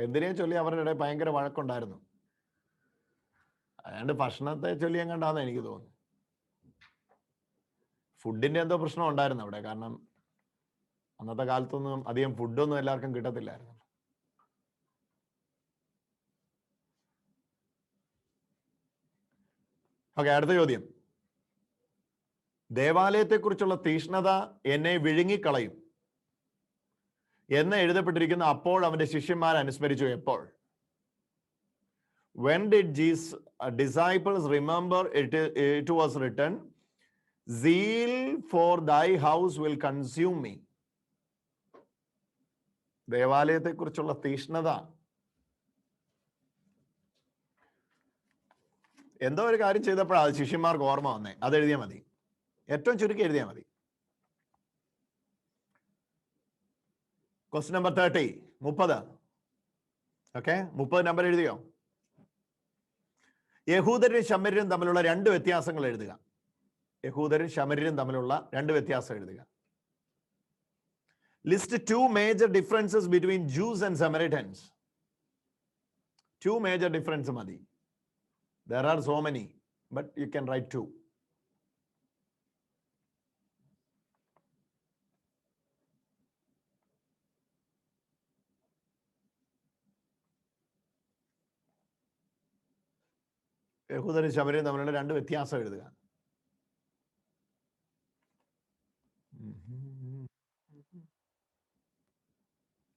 എന്തിനെ ചൊല്ലി അവരുടെ ഇടയിൽ ഭയങ്കര വഴക്കുണ്ടായിരുന്നു. അതാണ്ട് ഭക്ഷണത്തെ ചൊല്ലി എങ്ങണ്ടാന്ന് എനിക്ക് തോന്നുന്നു. ഫുഡിന്റെ എന്തോ പ്രശ്നം ഉണ്ടായിരുന്നു അവിടെ. കാരണം അന്നത്തെ കാലത്തൊന്നും അധികം ഫുഡൊന്നും എല്ലാവർക്കും കിട്ടത്തില്ലായിരുന്നു. ഓക്കെ, അടുത്ത ചോദ്യം. ദേവാലയത്തെക്കുറിച്ചുള്ള തീഷ്ണത എന്നെ വിഴുങ്ങിക്കളയും എന്ന് എഴുതപ്പെട്ടിരിക്കുന്ന അപ്പോൾ അവന്റെ ശിഷ്യന്മാർ അനുസ്മരിച്ചു. എപ്പോൾ? When did Jesus disciples remember it was written, zeal for thy house will consume me? ദേവാലയത്തെക്കുറിച്ചുള്ള തീഷ്ണത എന്തോ ഒരു കാര്യം ചെയ്തപ്പോഴാണ് ശിഷ്യന്മാർക്ക് ഓർമ്മ വന്നേ. അത് എഴുതിയാൽ മതി, ഏറ്റവും ചുരുക്കി എഴുതിയാൽ മതി. Question number 30. 30. ഓക്കെ, 30 നമ്പർ എഴുതിയോ? യഹൂദരും ശമര്യരും തമ്മിലുള്ള 2 വ്യത്യാസങ്ങൾ എഴുതുക. യഹൂദരും ശമര്യരും തമ്മിലുള്ള 2 വ്യത്യാസം എഴുതുക. List 2 major differences between Jews and Samaritans. 2 major difference മതി. There are so many, but you can write 2. യഹൂദരും ശമര്യരും തമ്മിലുള്ള 2 വ്യത്യാസം എഴുതുക.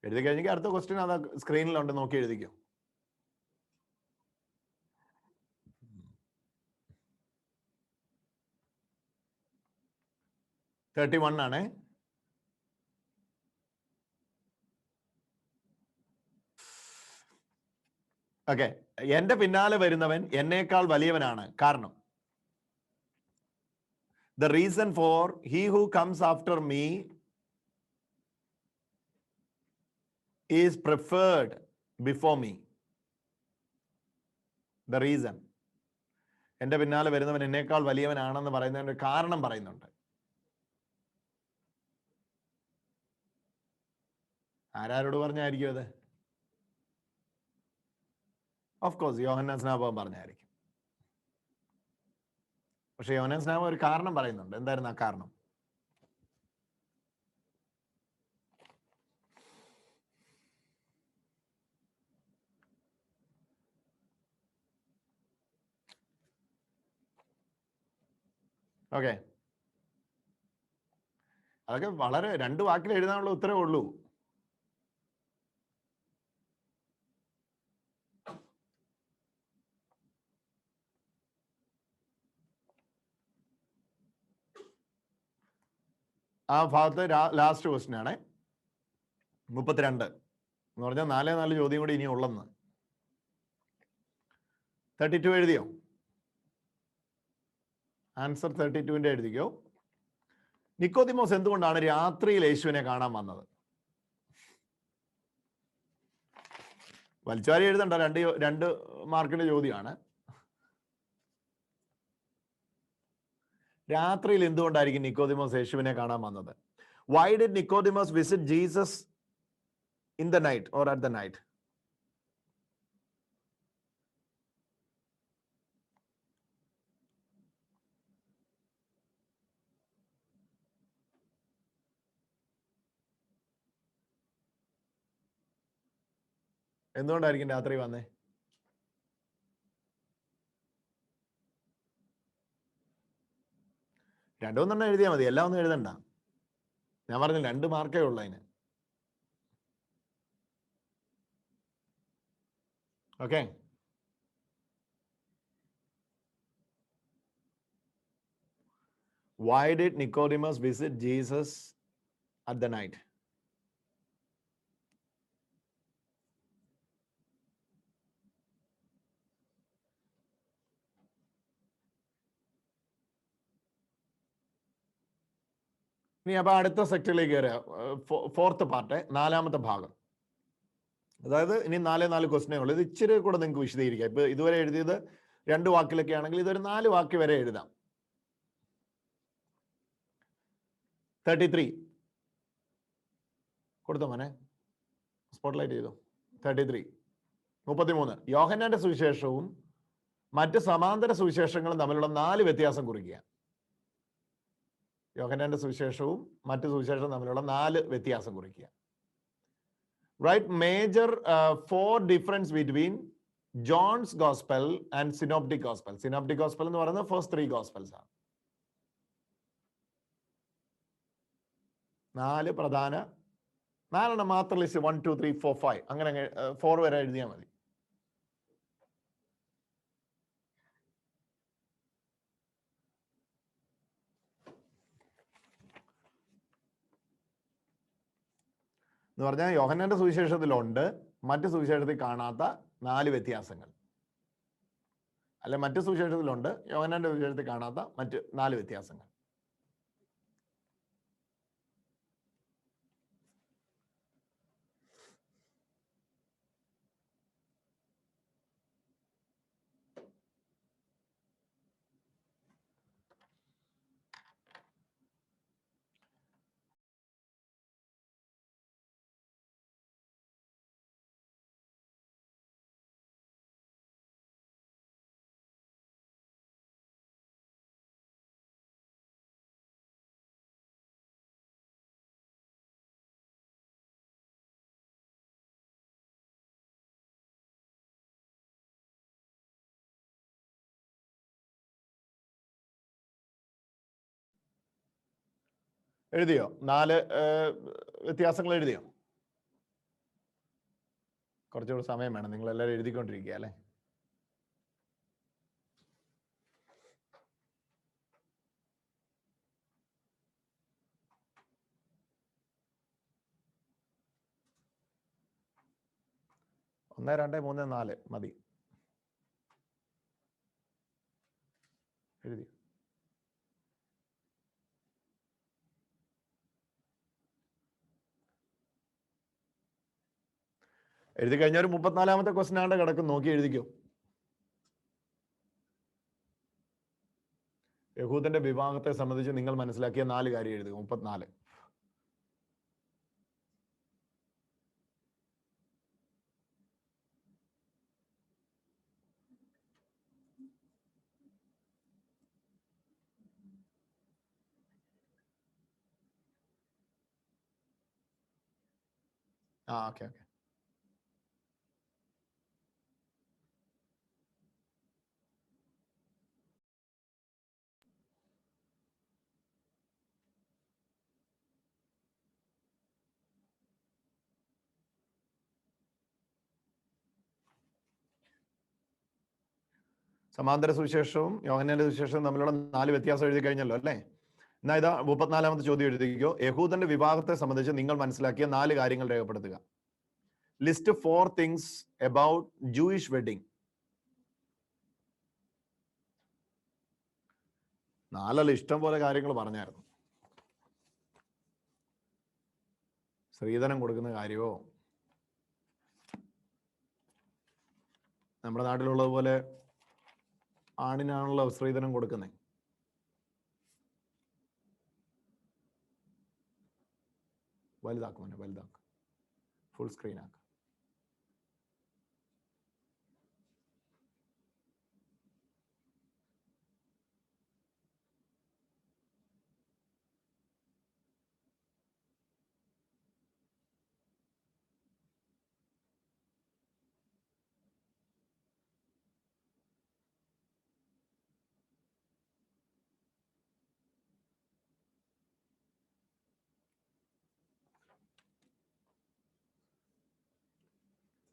എഴുതി കഴിഞ്ഞെങ്കിൽ അടുത്ത ക്വസ്റ്റ്യൻ അത് സ്ക്രീനിലുണ്ട്, നോക്കി എഴുതിക്കോ. ആണ്. ഓക്കെ, എന്റെ പിന്നാലെ വരുന്നവൻ എന്നേക്കാൾ വലിയവനാണ്. കാരണം the reason for he who comes after me is preferred before me. The reason. എൻ്റെ പിന്നാലെ വരുന്നവൻ എന്നേക്കാൾ വലിയവനാണെന്ന് പറയുന്നതിൻ്റെ കാരണം പറയുന്നുണ്ട്. ആരോട് പറഞ്ഞായിരിക്കും അത്? ഓഫ് കോഴ്സ് യോഹന്നാൻ സ്നാപകൻ പറഞ്ഞായിരിക്കും. പക്ഷെ യോഹന്നാൻ സ്നാപകൻ ഒരു കാരണം പറയുന്നുണ്ട്. എന്തായിരുന്നു ആ കാരണം? ഓക്കെ, അതൊക്കെ വളരെ 2 വാക്കിൽ എഴുതാനുള്ള ഉത്തരവേ ഉള്ളൂ. ആ ഭാഗത്ത് ലാസ്റ്റ് ക്വസ്റ്റ്യൻ ആണ് 32 എന്ന് പറഞ്ഞാൽ 4 ചോദ്യം കൂടി ഇനി ഉള്ളെന്ന്. 32 എഴുതിയോ? ആൻസർ 32ന്റെ എഴുതിക്കോ. നിക്കോദിമോസ് എന്തുകൊണ്ടാണ് രാത്രിയിൽ യേശുവിനെ കാണാൻ വന്നത്? വലിച്ചുവാരി എഴുതണ്ട, 2 മാർക്കിന്റെ ചോദ്യമാണ്. രാത്രിയിൽ എന്തുകൊണ്ടായിരിക്കും നിക്കോദിമോസ് യേശുവിനെ കാണാൻ വന്നത്? Why did Nicodemus visit Jesus in the night or at the night? എന്തുകൊണ്ടായിരിക്കും രാത്രി വന്നേ? രണ്ടോന്നെണ്ണം എഴുതിയാൽ മതി, എല്ലാം ഒന്നും എഴുതണ്ട. ഞാൻ പറഞ്ഞു 2 മാർക്കേ ഉള്ളൂ അതിന്. Okay, why did Nicodemus visit Jesus at the night? ഇനി അപ്പൊ അടുത്ത സെക്ടറിലേക്ക് കയറുക. 4th പാർട്ട്, 4ാമത്തെ ഭാഗം. അതായത് ഇനി 4 ക്വസ്റ്റ്യനേ ഉള്ളൂ. ഇത് ഇച്ചിരി കൂടെ നിങ്ങൾക്ക് വിശദീകരിക്കാം. ഇപ്പൊ ഇതുവരെ എഴുതിയത് 2 വാക്കിലൊക്കെ ആണെങ്കിൽ ഇതൊരു 4 വാക്ക് വരെ എഴുതാം. 33 കൊടുത്തോ മോനെ, സ്പോട്ട്ലൈറ്റ് ചെയ്തു. 33 യോഹന്നാന്റെ സുവിശേഷവും മറ്റ് സമാന്തര സുവിശേഷങ്ങളും തമ്മിലുള്ള 4 വ്യത്യാസം കുറിക്കുക. യോഹന്നാന്റെ സുവിശേഷവും മറ്റ് സുവിശേഷവും തമ്മിലുള്ള 4 വ്യത്യാസം കുറിക്കുക. Write major 4 difference between John's Gospel and Synoptic Gospel. Synoptic Gospel എന്ന് പറയുന്നത് first 3 Gospels ആണ്. 4 പ്രധാന, 4 മാത്രം ലിസ്റ്റ് 1 2 3 4 5 അങ്ങനെ 4 വരെ എഴുതിയാൽ മതി. എന്ന് പറഞ്ഞാൽ യോഹന്നാന്റെ സുവിശേഷത്തിലുണ്ട് മറ്റ് സുവിശേഷത്തിൽ കാണാത്ത 4 വ്യത്യാസങ്ങൾ. അല്ലെ, മറ്റ് സുവിശേഷത്തിലുണ്ട് യോഹന്നാന്റെ സുവിശേഷത്തിൽ കാണാത്ത മറ്റ് 4 വ്യത്യാസങ്ങൾ. എഴുതിയോ? 4 വ്യത്യാസങ്ങൾ എഴുതിയോ? കുറച്ചുകൂടി സമയം വേണം, നിങ്ങൾ എല്ലാവരും എഴുതിക്കൊണ്ടിരിക്കുക അല്ലേ? ഒന്ന് 2 3 4 മതി. എഴുതി. എഴുതി കഴിഞ്ഞ ഒരു 34ാമത്തെ ക്വസ്റ്റ്യൻ ആണ്ട് കിടക്കും, നോക്കി എഴുതിക്കോ. യഹൂദന്റെ വിവാഹത്തെ സംബന്ധിച്ച് നിങ്ങൾ മനസ്സിലാക്കിയ 4 കാര്യം എഴുതുക. 34. ഓക്കെ. സമാന്തര സുവിശേഷവും യോഹന്നാന്റെ സുവിശേഷവും തമ്മിലുള്ള 4 വ്യത്യാസം എഴുതി കഴിഞ്ഞല്ലോ അല്ലേ? എന്നാ ഇതാ 34ാമത്തെ ചോദ്യം എഴുതിക്കോ. യഹൂദന്റെ വിവാഹത്തെ സംബന്ധിച്ച് നിങ്ങൾ മനസ്സിലാക്കിയ 4 കാര്യങ്ങൾ രേഖപ്പെടുത്തുക. List 4 things about Jewish wedding. 4 ഇഷ്ടം പോലെ കാര്യങ്ങൾ പറഞ്ഞായിരുന്നു. സ്ത്രീധനം കൊടുക്കുന്ന കാര്യമോ, നമ്മുടെ നാട്ടിലുള്ളതുപോലെ ആണിനാണല്ലോ സ്ത്രീധനം കൊടുക്കുന്നത്. വലുതാക്കും, വലുതാക്കും, ഫുൾ സ്ക്രീൻ ആക്കും.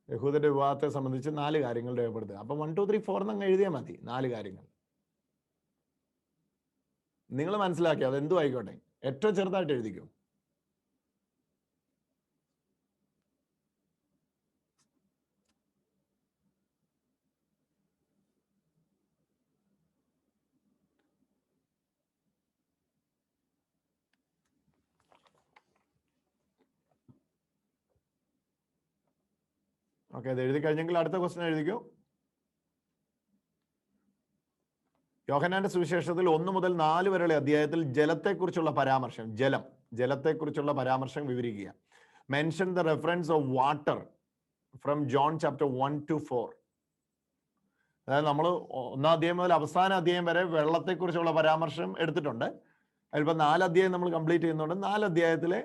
യഹൂദന്റെ വിവാഹത്തെ സംബന്ധിച്ച് 4 കാര്യങ്ങൾ രേഖപ്പെടുത്തുക. അപ്പൊ 1, 2, 3, 4 എന്നങ്ങ് എഴുതിയാൽ മതി. 4 കാര്യങ്ങൾ നിങ്ങൾ മനസ്സിലാക്കി. അത് എന്തും ആയിക്കോട്ടെ, ഏറ്റവും ചെറുതായിട്ട് എഴുതിക്കും. ഓക്കെ, അത് എഴുതി കഴിഞ്ഞെങ്കിൽ അടുത്ത ക്വസ്റ്റ്യൻ എഴുതിക്കോ. യോഹന്നാന്റെ സുവിശേഷത്തിൽ 1 മുതൽ 4 വരെയുള്ള അധ്യായത്തിൽ ജലത്തെക്കുറിച്ചുള്ള പരാമർശം, ജലത്തെക്കുറിച്ചുള്ള പരാമർശം വിവരിക്കുക. Mention the reference of water from John chapter 1 to 4. അതായത് നമ്മൾ 1-ാം അധ്യായം മുതൽ അവസാന അധ്യായം വരെ വെള്ളത്തെക്കുറിച്ചുള്ള പരാമർശം എടുത്തിട്ടുണ്ട്. അതിലിപ്പോൾ 4 അധ്യായം നമ്മൾ കംപ്ലീറ്റ് ചെയ്യുന്നുണ്ട്. 4 അധ്യായത്തിലെ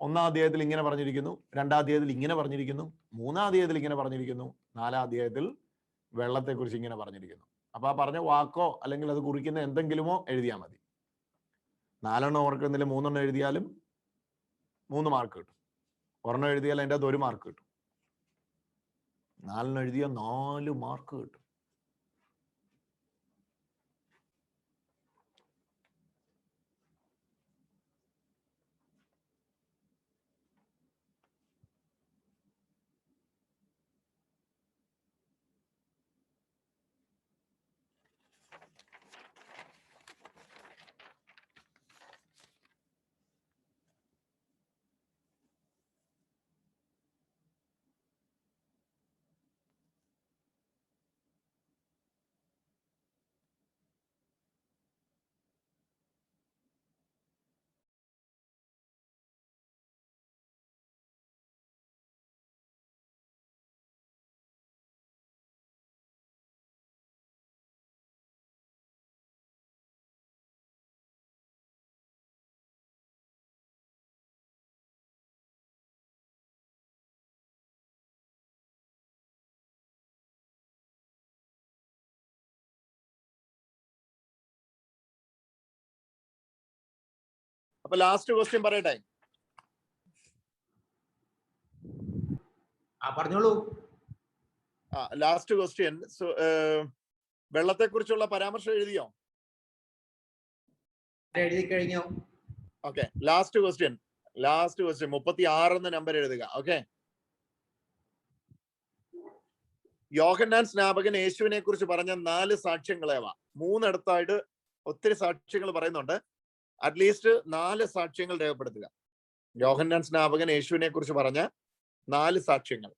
1-ാം അധ്യായത്തിൽ ഇങ്ങനെ പറഞ്ഞിരിക്കുന്നു, 2-ാം അധ്യായത്തിൽ ഇങ്ങനെ പറഞ്ഞിരിക്കുന്നു, 3-ാം അധ്യായത്തിൽ ഇങ്ങനെ പറഞ്ഞിരിക്കുന്നു, 4-ാം അധ്യായത്തിൽ വെള്ളത്തെക്കുറിച്ച് ഇങ്ങനെ പറഞ്ഞിരിക്കുന്നു. അപ്പൊ ആ പറഞ്ഞ വാക്കോ അല്ലെങ്കിൽ അത് കുറിക്കുന്ന എന്തെങ്കിലുമോ എഴുതിയാൽ മതി. 4 എണ്ണം ഓർക്കുന്നില്ല, 3 എണ്ണം എഴുതിയാലും 3 മാർക്ക് കിട്ടും. 1 എണ്ണം എഴുതിയാൽ അതിൻ്റെ അത് 1 മാർക്ക് കിട്ടും. 4 എണ്ണം എഴുതിയാൽ 4 മാർക്ക് കിട്ടും. അപ്പൊ ലാസ്റ്റ് ക്വസ്റ്റ്യൻ പറയട്ടെ. പറഞ്ഞോളൂ. Last question. വെള്ളത്തെക്കുറിച്ചുള്ള പരാമർശം എഴുതിയോ? എഴുതി കഴിഞ്ഞു. ഓക്കെ, ലാസ്റ്റ് ക്വസ്റ്റ്യൻ 36 നമ്പർ എഴുതുക. ഓക്കെ, യോഹന്നാൻ സ്നാപകൻ യേശുവിനെ കുറിച്ച് പറഞ്ഞ 4 സാക്ഷ്യങ്ങളേവ. 3 ഇടത്തായിട്ട് ഒത്തിരി സാക്ഷ്യങ്ങൾ പറയുന്നുണ്ട്. അറ്റ്ലീസ്റ്റ് 4 സാക്ഷ്യങ്ങൾ രേഖപ്പെടുത്തുക. യോഹന്നാൻ സ്നാപകൻ യേശുവിനെ കുറിച്ച് പറഞ്ഞ 4 സാക്ഷ്യങ്ങൾ.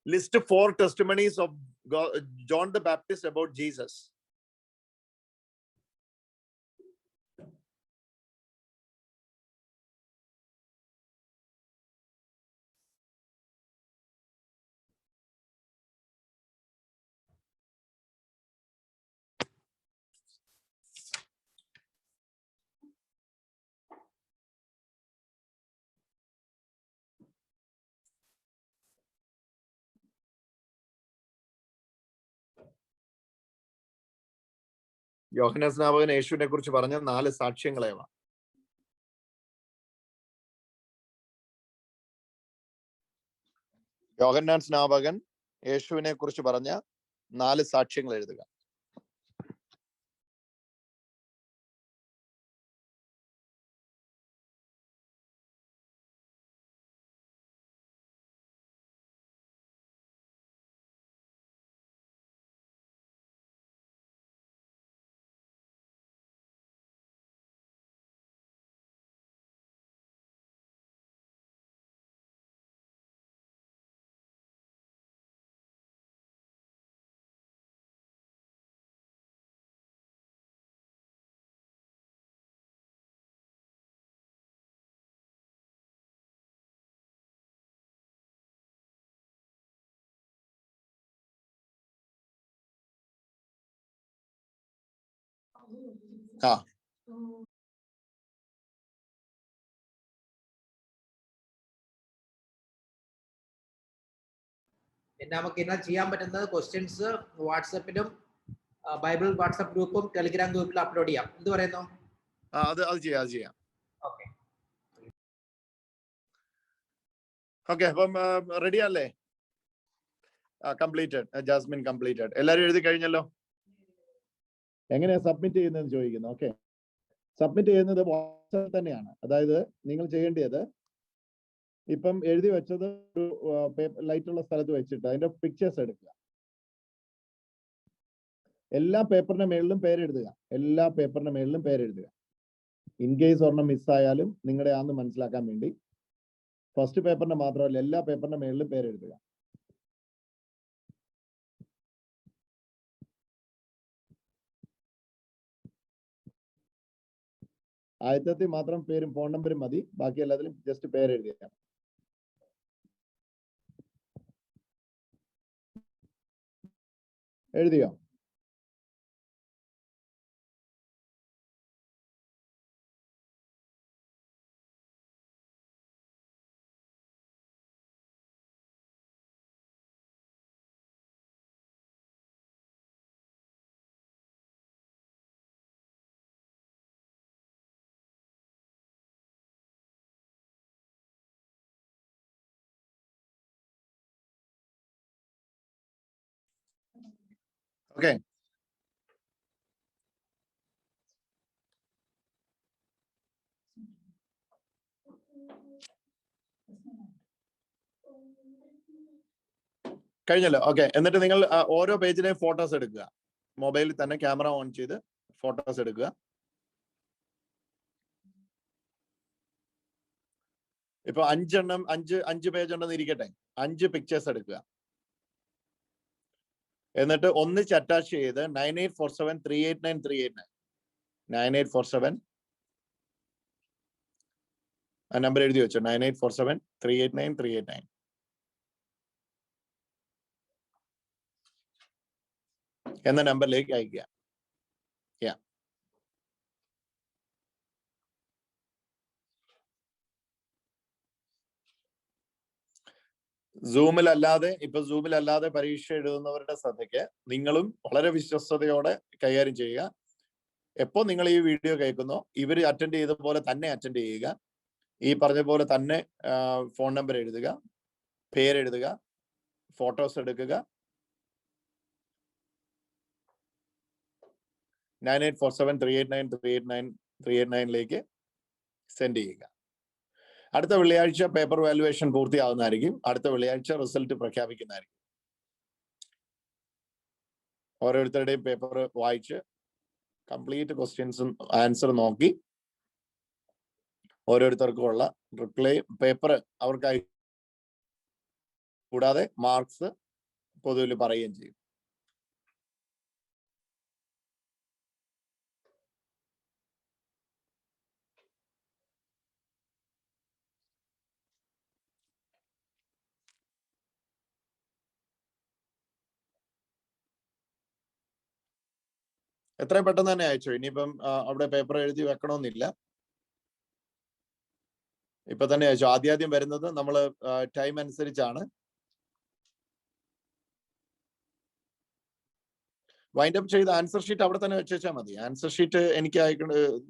List 4 testimonies of John the Baptist about Jesus. യോഹന്നാൻ സ്നാപകൻ യേശുവിനെ കുറിച്ച് പറഞ്ഞ 4 സാക്ഷ്യങ്ങളേവ? യോഹന്നാൻ സ്നാപകൻ യേശുവിനെ കുറിച്ച് പറഞ്ഞ 4 സാക്ഷ്യങ്ങൾ എഴുതുക. ആ പിന്നെ നമുക്ക് ഇന്ന് ചെയ്യാൻ പറ്റുന്നത് ക്വസ്റ്റ്യൻസ് വാട്സപ്പിലും ബൈബിൾ വാട്സപ്പ് ഗ്രൂപ്പും ടെലിഗ്രാം ഗ്രൂപ്പിലും അപ്ലോഡ് ചെയ്യാം. എന്ത് പറയുന്നു? അത് ചെയ്യാം. ഓക്കെ ഓക്കെ, അപ്പം റെഡി അല്ലേ? കംപ്ലീറ്റഡ്. Jasmine completed. എല്ലാരും എഴുതി കഴിഞ്ഞല്ലോ? എങ്ങനെയാ സബ്മിറ്റ് ചെയ്യുന്നതെന്ന് ചോദിക്കുന്നു. ഓക്കെ, സബ്മിറ്റ് ചെയ്യുന്നത് വാട്സാപ്പിൽ തന്നെയാണ്. അതായത് നിങ്ങൾ ചെയ്യേണ്ടത് ഇപ്പം എഴുതി വെച്ചത് ഒരു ലൈറ്റുള്ള സ്ഥലത്ത് വെച്ചിട്ട് അതിന്റെ പിക്ചേഴ്സ് എടുക്കുക. എല്ലാ പേപ്പറിന്റെ മേളിലും പേരെഴുതുക. ഇൻ കേസ് ഒരെണ്ണം മിസ്സായാലും നിങ്ങളുടെ ആന്ന് മനസ്സിലാക്കാൻ വേണ്ടി ഫസ്റ്റ് പേപ്പറിന്റെ മാത്രമല്ല എല്ലാ പേപ്പറിന്റെ മേളിലും പേരെഴുതുക. ആദ്യത്തിൽ മാത്രം പേരും ഫോൺ നമ്പറും മതി, ബാക്കി എല്ലാത്തിലും ജസ്റ്റ് പേരെഴുതിയ. എഴുതിയോ? ഓക്കെ, കഴിഞ്ഞല്ലോ. ഓക്കെ, എന്നിട്ട് നിങ്ങൾ ഓരോ പേജിലെയും ഫോട്ടോസ് എടുക്കുക. മൊബൈലിൽ തന്നെ ക്യാമറ ഓൺ ചെയ്ത് ഫോട്ടോസ് എടുക്കുക. ഇപ്പൊ 5 പേജ് ഉണ്ടെന്ന് ഇരിക്കട്ടെ, 5 പിക്ചേഴ്സ് എടുക്കുക. എന്നിട്ട് ഒന്നിച്ച് അറ്റാച്ച് ചെയ്ത് 9847389389 9847 ആ നമ്പർ എഴുതി വെച്ചോ. 9847389389 എന്ന നമ്പറിലേക്ക് അയക്കുക. സൂമിലല്ലാതെ പരീക്ഷ എഴുതുന്നവരുടെ ശ്രദ്ധയ്ക്ക് നിങ്ങളും വളരെ വിശ്വസ്തയോടെ കൈകാര്യം ചെയ്യുക. എപ്പോ നിങ്ങൾ ഈ വീഡിയോ കേൾക്കുന്നോ ഇവർ അറ്റൻഡ് ചെയ്ത പോലെ തന്നെ അറ്റൻഡ് ചെയ്യുക. ഈ പറഞ്ഞ പോലെ തന്നെ ഫോൺ നമ്പർ എഴുതുക, പേരെഴുതുക, ഫോട്ടോസ് എടുക്കുക. 9847389389 സെൻഡ് ചെയ്യുക. അടുത്ത വെള്ളിയാഴ്ച പേപ്പർ വാല്യുവേഷൻ പൂർത്തിയാകുന്നതായിരിക്കും. അടുത്ത വെള്ളിയാഴ്ച റിസൾട്ട് പ്രഖ്യാപിക്കുന്നതായിരിക്കും. ഓരോരുത്തരുടെയും പേപ്പർ വായിച്ച് കംപ്ലീറ്റ് ക്വസ്റ്റ്യൻസും ആൻസർ നോക്കി ഓരോരുത്തർക്കുമുള്ള റിപ്ലൈ പേപ്പർ അവർക്കായി കൂടാതെ മാർക്സ് പൊതുവിൽ പറയുകയും ചെയ്യും. എത്രയും പെട്ടെന്ന് തന്നെ അയച്ചു. ഇനിയിപ്പം അവിടെ പേപ്പർ എഴുതി വെക്കണമെന്നില്ല, ഇപ്പൊ തന്നെ അയച്ചു. ആദ്യം വരുന്നത് നമ്മൾ ടൈം അനുസരിച്ചാണ്. വൈൻഡ് അപ്പ് ചെയ്ത് ആൻസർ ഷീറ്റ് അവിടെ തന്നെ വെച്ചാൽ മതി. ആൻസർ ഷീറ്റ് എനിക്ക്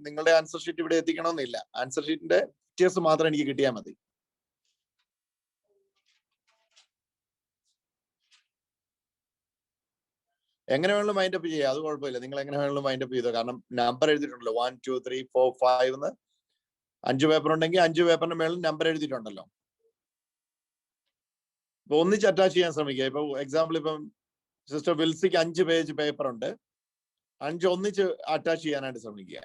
നിങ്ങളുടെ ആൻസർ ഷീറ്റ് ഇവിടെ എത്തിക്കണമെന്നില്ല. ആൻസർ ഷീറ്റിന്റെ പിക്ചേഴ്സ് മാത്രം എനിക്ക് കിട്ടിയാൽ മതി. എങ്ങനെ വേണമെങ്കിലും വൈൻഡ് അപ്പ് ചെയ്യാം, അത് കുഴപ്പമില്ല. നിങ്ങൾ എങ്ങനെ വേണമെങ്കിലും വൈൻഡ് അപ്പ് ചെയ്തോ. കാരണം നമ്പർ എഴുതിയിട്ടുണ്ടല്ലോ 1 2 3 4 5 എന്ന്. 5 പേപ്പർ ഉണ്ടെങ്കിൽ 5 പേപ്പറിന്റെ മേളിൽ നമ്പർ എഴുതിയിട്ടുണ്ടല്ലോ. ഇപ്പൊ ഒന്നിച്ച് അറ്റാച്ച് ചെയ്യാൻ ശ്രമിക്കുക. ഇപ്പൊ എക്സാമ്പിൾ ഇപ്പം സിസ്റ്റർ വിൽസിക്ക് 5 പേജ് പേപ്പർ ഉണ്ട്. 5 ഒന്നിച്ച് അറ്റാച്ച് ചെയ്യാനായിട്ട് ശ്രമിക്കുക.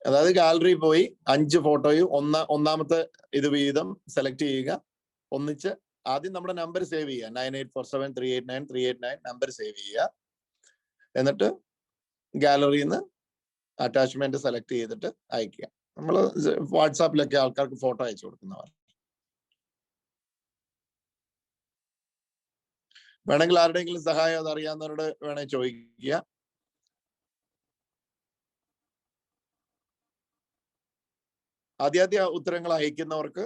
അതായത് ഗാലറി പോയി 5 ഫോട്ടോയും ഒന്നാമത്തെ ഇത് വീതം സെലക്ട് ചെയ്യുക. ഒന്നിച്ച് ആദ്യം നമ്മുടെ നമ്പർ സേവ് ചെയ്യുക. 9847389389 നമ്പർ സേവ് ചെയ്യുക. എന്നിട്ട് ഗാലറിയിൽ നിന്ന് അറ്റാച്ച്മെന്റ് സെലക്ട് ചെയ്തിട്ട് അയക്കുക. നമ്മൾ വാട്സാപ്പിലൊക്കെ ആൾക്കാർക്ക് ഫോട്ടോ അയച്ചു കൊടുക്കുന്നവർ. വേണമെങ്കിൽ ആരുടെയെങ്കിലും സഹായം അത് അറിയാവുന്നവരോട് വേണമെങ്കിൽ ചോദിക്കുക. ആദ്യാദ്യ ഉത്തരങ്ങൾ അയക്കുന്നവർക്ക്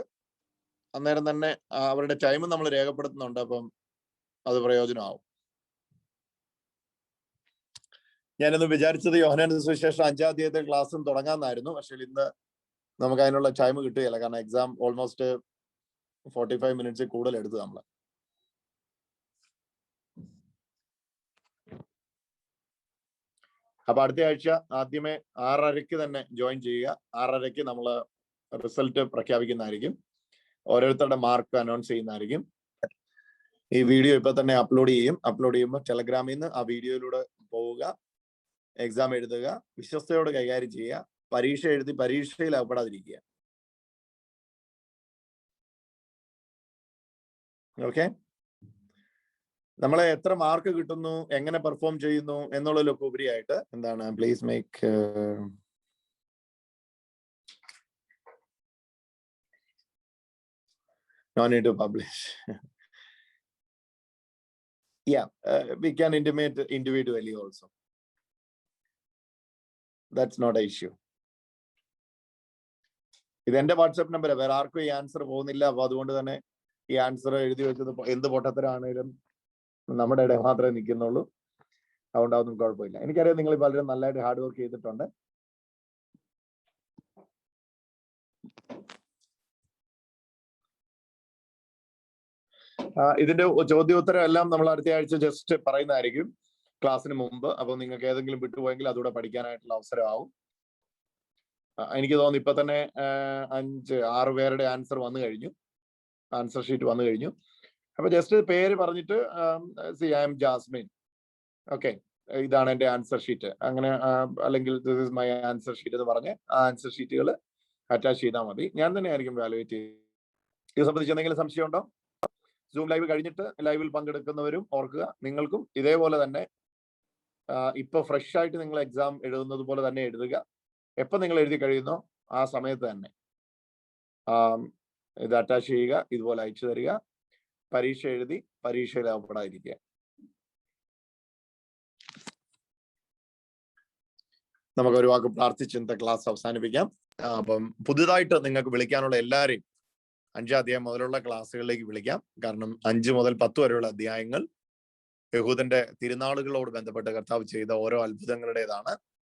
അന്നേരം തന്നെ അവരുടെ ടൈം നമ്മൾ രേഖപ്പെടുത്തുന്നുണ്ട്. അപ്പം അത് പ്രയോജനമാവും. ഞാനിന്ന് വിചാരിച്ചത് യോഹന്നാന്റെ സുവിശേഷം 5-ാം അധ്യായത്തെ ക്ലാസ്സും തുടങ്ങാമെന്നായിരുന്നു. പക്ഷെ ഇന്ന് നമുക്ക് അതിനുള്ള ടൈം കിട്ടുകയില്ല. കാരണം എക്സാം ഓൾമോസ്റ്റ് 45 മിനിറ്റ്സ് കൂടുതൽ എടുത്തു നമ്മൾ. അപ്പൊ അടുത്ത ആഴ്ച ആദ്യമേ 6:30 തന്നെ ജോയിൻ ചെയ്യുക. 6:30 നമ്മൾ റിസൾട്ട് പ്രഖ്യാപിക്കുന്നതായിരിക്കും. ഓരോരുത്തരുടെ മാർക്ക് അനൗൺസ് ചെയ്യുന്നതായിരിക്കും. ഈ വീഡിയോ ഇപ്പൊ തന്നെ അപ്ലോഡ് ചെയ്യും. അപ്ലോഡ് ചെയ്യുമ്പോൾ ടെലഗ്രാമിൽ നിന്ന് ആ വീഡിയോയിലൂടെ പോവുക, എക്സാം എഴുതുക, വിശ്വസ്തയോട് കൈകാര്യം ചെയ്യുക, പരീക്ഷ എഴുതി പരീക്ഷയിൽ അകപ്പെടാതിരിക്കുക. ഓക്കെ, നമ്മളെ എത്ര മാർക്ക് കിട്ടുന്നു, എങ്ങനെ പെർഫോം ചെയ്യുന്നു എന്നുള്ളതിലൊക്കെ ഉപരിയായിട്ട് എന്താണ്, please make no need to publish. Yeah, we can intimate individually also. That's not an issue. ഇത് എന്റെ വാട്സ്ആപ്പ് നമ്പർ. വേറെ ആർക്കും ഈ ആൻസർ പോകുന്നില്ല. അപ്പൊ അതുകൊണ്ട് തന്നെ ഈ ആൻസർ എഴുതി വെച്ചത് എന്ത് പൊട്ടത്തരാണേലും നമ്മുടെ ഇടയിൽ മാത്രമേ നിൽക്കുന്നുള്ളൂ. അതുകൊണ്ട് അതൊന്നും കുഴപ്പമില്ല. എനിക്കറിയാം നിങ്ങൾ പലരും നല്ലതായിട്ട് ഹാർഡ് വർക്ക് ചെയ്തിട്ടുണ്ട്. ഇതിന്റെ ചോദ്യോത്തരം എല്ലാം നമ്മൾ അടുത്ത ആഴ്ച ജസ്റ്റ് പറയുന്നതായിരിക്കും ക്ലാസ്സിന് മുമ്പ്. അപ്പൊ നിങ്ങൾക്ക് ഏതെങ്കിലും വിട്ടുപോയെങ്കിൽ അതുകൂടെ പഠിക്കാനായിട്ടുള്ള അവസരമാവും. എനിക്ക് തോന്നുന്നു ഇപ്പൊ തന്നെ 5-6 പേരുടെ ആൻസർ വന്നു കഴിഞ്ഞു, ആൻസർ ഷീറ്റ് വന്നു കഴിഞ്ഞു. അപ്പൊ ജസ്റ്റ് പേര് പറഞ്ഞിട്ട് ഐ എം ജാസ്മിൻ, ഓക്കെ, ഇതാണ് എന്റെ ആൻസർ ഷീറ്റ്, അങ്ങനെ അല്ലെങ്കിൽ this is my answer sheet എന്ന് പറഞ്ഞ് ആ ആൻസർ ഷീറ്റുകൾ അറ്റാച്ച് ചെയ്താൽ മതി. ഞാൻ തന്നെ ആയിരിക്കും വാലുവേറ്റ് ചെയ്യുന്നത്. ഇത് സംബന്ധിച്ച് എന്തെങ്കിലും സംശയമുണ്ടോ? സൂം ലൈവ് കഴിഞ്ഞിട്ട് ലൈവിൽ പങ്കെടുക്കുന്നവരും ഓർക്കുക, നിങ്ങൾക്കും ഇതേപോലെ തന്നെ ഇപ്പൊ ഫ്രഷ് ആയിട്ട് നിങ്ങൾ എക്സാം എഴുതുന്നത് പോലെ തന്നെ എഴുതുക. എപ്പോൾ നിങ്ങൾ എഴുതി കഴിയുന്നോ ആ സമയത്ത് തന്നെ ഇത് അറ്റാച്ച് ചെയ്യുക, ഇതുപോലെ അയച്ചു തരിക. പരീക്ഷ എഴുതി പരീക്ഷയിൽ അകപ്പെടാതിരിക്കുക. നമുക്ക് ഒരു വാക്ക് പ്രാർത്ഥിച്ച് ഇന്നത്തെ ക്ലാസ് അവസാനിപ്പിക്കാം. അപ്പം പുതുതായിട്ട് നിങ്ങൾക്ക് വിളിക്കാനുള്ള എല്ലാവരെയും 5-ാം അധ്യായം മുതലുള്ള ക്ലാസ്സുകളിലേക്ക് വിളിക്കാം. കാരണം 5 മുതൽ 10 വരെയുള്ള അധ്യായങ്ങൾ യഹൂദന്റെ തിരുനാളുകളോട് ബന്ധപ്പെട്ട് കർത്താവ് ചെയ്ത ഓരോ അത്ഭുതങ്ങളുടേതാണ്.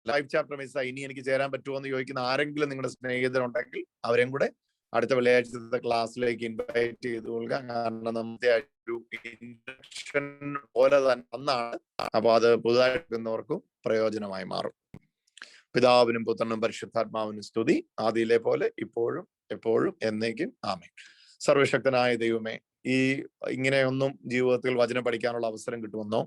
ലൈവ് ചാപ്റ്റർ മിസ്സായി ഇനി എനിക്ക് ചേരാൻ പറ്റുമോ എന്ന് ചോദിക്കുന്ന ആരെങ്കിലും നിങ്ങളുടെ സ്നേഹിതരുണ്ടെങ്കിൽ അവരെയും കൂടെ അടുത്ത വെള്ളിയാഴ്ചത്തെ ക്ലാസ്സിലേക്ക് ഇൻവൈറ്റ് ചെയ്തു കൊള്ളുക. കാരണം നമ്മുടെ ഒരു ഇൻഡക്ഷൻ പോലെ തന്നെ ഒന്നാണ്. അപ്പൊ അത് പുതുതായിട്ട് എടുക്കുന്നവർക്കും പ്രയോജനമായി മാറും. പിതാവിനും പുത്രനും പരിശുദ്ധാത്മാവിനും സ്തുതി, ആദിയിലെ പോലെ ഇപ്പോഴും എപ്പോഴും എന്നേക്കും ആമേൻ. സർവശക്തനായ ദൈവമേ, ഇങ്ങനെയൊന്നും ജീവിതത്തിൽ വചനം പഠിക്കാനുള്ള അവസരം കിട്ടുമെന്നോ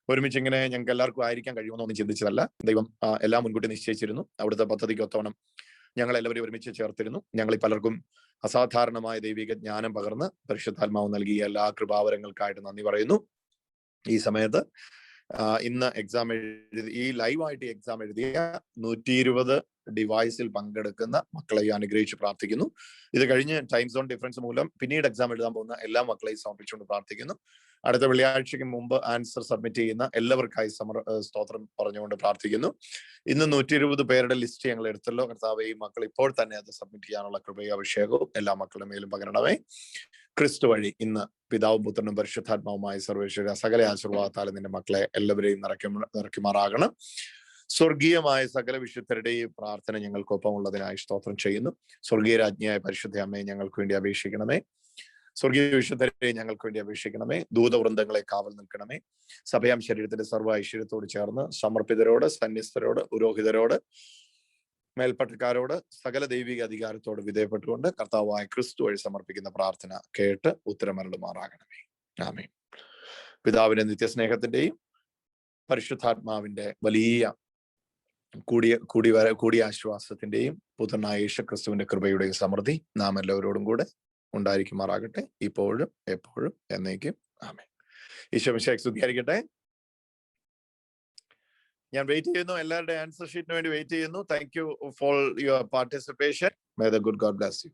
ഒരുമിച്ച് ഇങ്ങനെ ഞങ്ങൾക്ക് എല്ലാവർക്കും ആയിരിക്കാൻ കഴിയുമെന്നോ ഒന്നും ചിന്തിച്ചതല്ല. ദൈവം എല്ലാം മുൻകൂട്ടി നിശ്ചയിച്ചിരുന്നു. അവിടുത്തെ പദ്ധതിക്കൊത്തവണ്ണം ഞങ്ങൾ എല്ലാവരും ഒരുമിച്ച് ചേർത്തിരുന്നു. ഞങ്ങൾ പലർക്കും അസാധാരണമായ ദൈവിക ജ്ഞാനം പകർന്ന് പരിശുദ്ധാത്മാവ് നൽകിയ എല്ലാ കൃപാവരങ്ങൾക്കായിട്ട് നന്ദി പറയുന്നു. ഈ സമയത്ത് ഇന്ന് എക്സാം എഴുതി ഈ ലൈവായിട്ട് എക്സാം എഴുതിയ 120 ഡിവൈസിൽ പങ്കെടുക്കുന്ന മക്കളെ അനുഗ്രഹിച്ച് പ്രാർത്ഥിക്കുന്നു. ഇത് കഴിഞ്ഞ് ടൈം സോൺ ഡിഫറൻസ് മൂലം പിന്നീട് എക്സാം എഴുതാൻ പോകുന്ന എല്ലാ മക്കളെയും സമർപ്പിച്ചുകൊണ്ട് പ്രാർത്ഥിക്കുന്നു. അടുത്ത വെള്ളിയാഴ്ചയ്ക്ക് മുമ്പ് ആൻസർ സബ്മിറ്റ് ചെയ്യുന്ന എല്ലാവർക്കായി സ്തോത്രം പറഞ്ഞുകൊണ്ട് പ്രാർത്ഥിക്കുന്നു. ഇന്ന് 120 പേരുടെ ലിസ്റ്റ് ഞങ്ങൾ എടുത്തല്ലോ. കർത്താവേ, ഈ മക്കൾ ഇപ്പോൾ തന്നെ അത് സബ്മിറ്റ് ചെയ്യാനുള്ള കൃപയും അഭിഷേകവും എല്ലാ മക്കളുടെ മേലും പകരണമേ. ക്രിസ്തു വഴി ഇന്ന് പിതാവും പുത്രനും പരിശുദ്ധാത്മാവുമായ സർവേശ്വര സകല ആശീർവാദത്താലും നിന്റെ മക്കളെ എല്ലാവരെയും നിറയ്ക്കുമാറാകണം. സ്വർഗീയമായ സകല വിശുദ്ധരുടെയും പ്രാർത്ഥന ഞങ്ങൾക്കൊപ്പം ഉള്ളതിനായി സ്തോത്രം ചെയ്യുന്നു. സ്വർഗീയ രാജ്ഞിയായ പരിശുദ്ധ അമ്മയെ ഞങ്ങൾക്ക് വേണ്ടി അപേക്ഷിക്കണമേ. സ്വർഗീയ വിശുദ്ധരെ ഞങ്ങൾക്ക് വേണ്ടി അപേക്ഷിക്കണമേ. ദൂതവൃന്ദങ്ങളെ കാവൽ നിൽക്കണമേ. സഭയാം ശരീരത്തിന്റെ സർവ്വ ഐശ്വര്യത്തോട് ചേർന്ന് സമർപ്പിതരോട്, സന്യസ്തരോട്, പുരോഹിതരോട്, മേൽപ്പട്ടക്കാരോട് സകല ദൈവിക അധികാരത്തോട് വിധേയപ്പെട്ടുകൊണ്ട് കർത്താവായ ക്രിസ്തു വഴി സമർപ്പിക്കുന്ന പ്രാർത്ഥന കേട്ട് ഉത്തരമരുളുമാറാകണമേ. ആമേൻ. പിതാവിന്റെ നിത്യസ്നേഹത്തിന്റെയും പരിശുദ്ധാത്മാവിന്റെ വലിയ കൂടിയ ആശ്വാസത്തിന്റെയും പുത്രനായ യേശു ക്രിസ്തുവിന്റെ കൃപയുടെയും സമൃദ്ധി നാം എല്ലാവരോടും കൂടെ ഉണ്ടായിരിക്കുമാറാകട്ടെ, ഇപ്പോഴും എപ്പോഴും എന്നേക്കും. ആമേൻ. ഈശോ മിശിഹായ്ക്ക് സ്തുതിയായിരിക്കട്ടെ. ഞാൻ വെയിറ്റ് ചെയ്യുന്നു, എല്ലാവരുടെ ആൻസർ ഷീറ്റിന് വേണ്ടി വെയിറ്റ് ചെയ്യുന്നു. Thank you for your participation. May the good God bless you.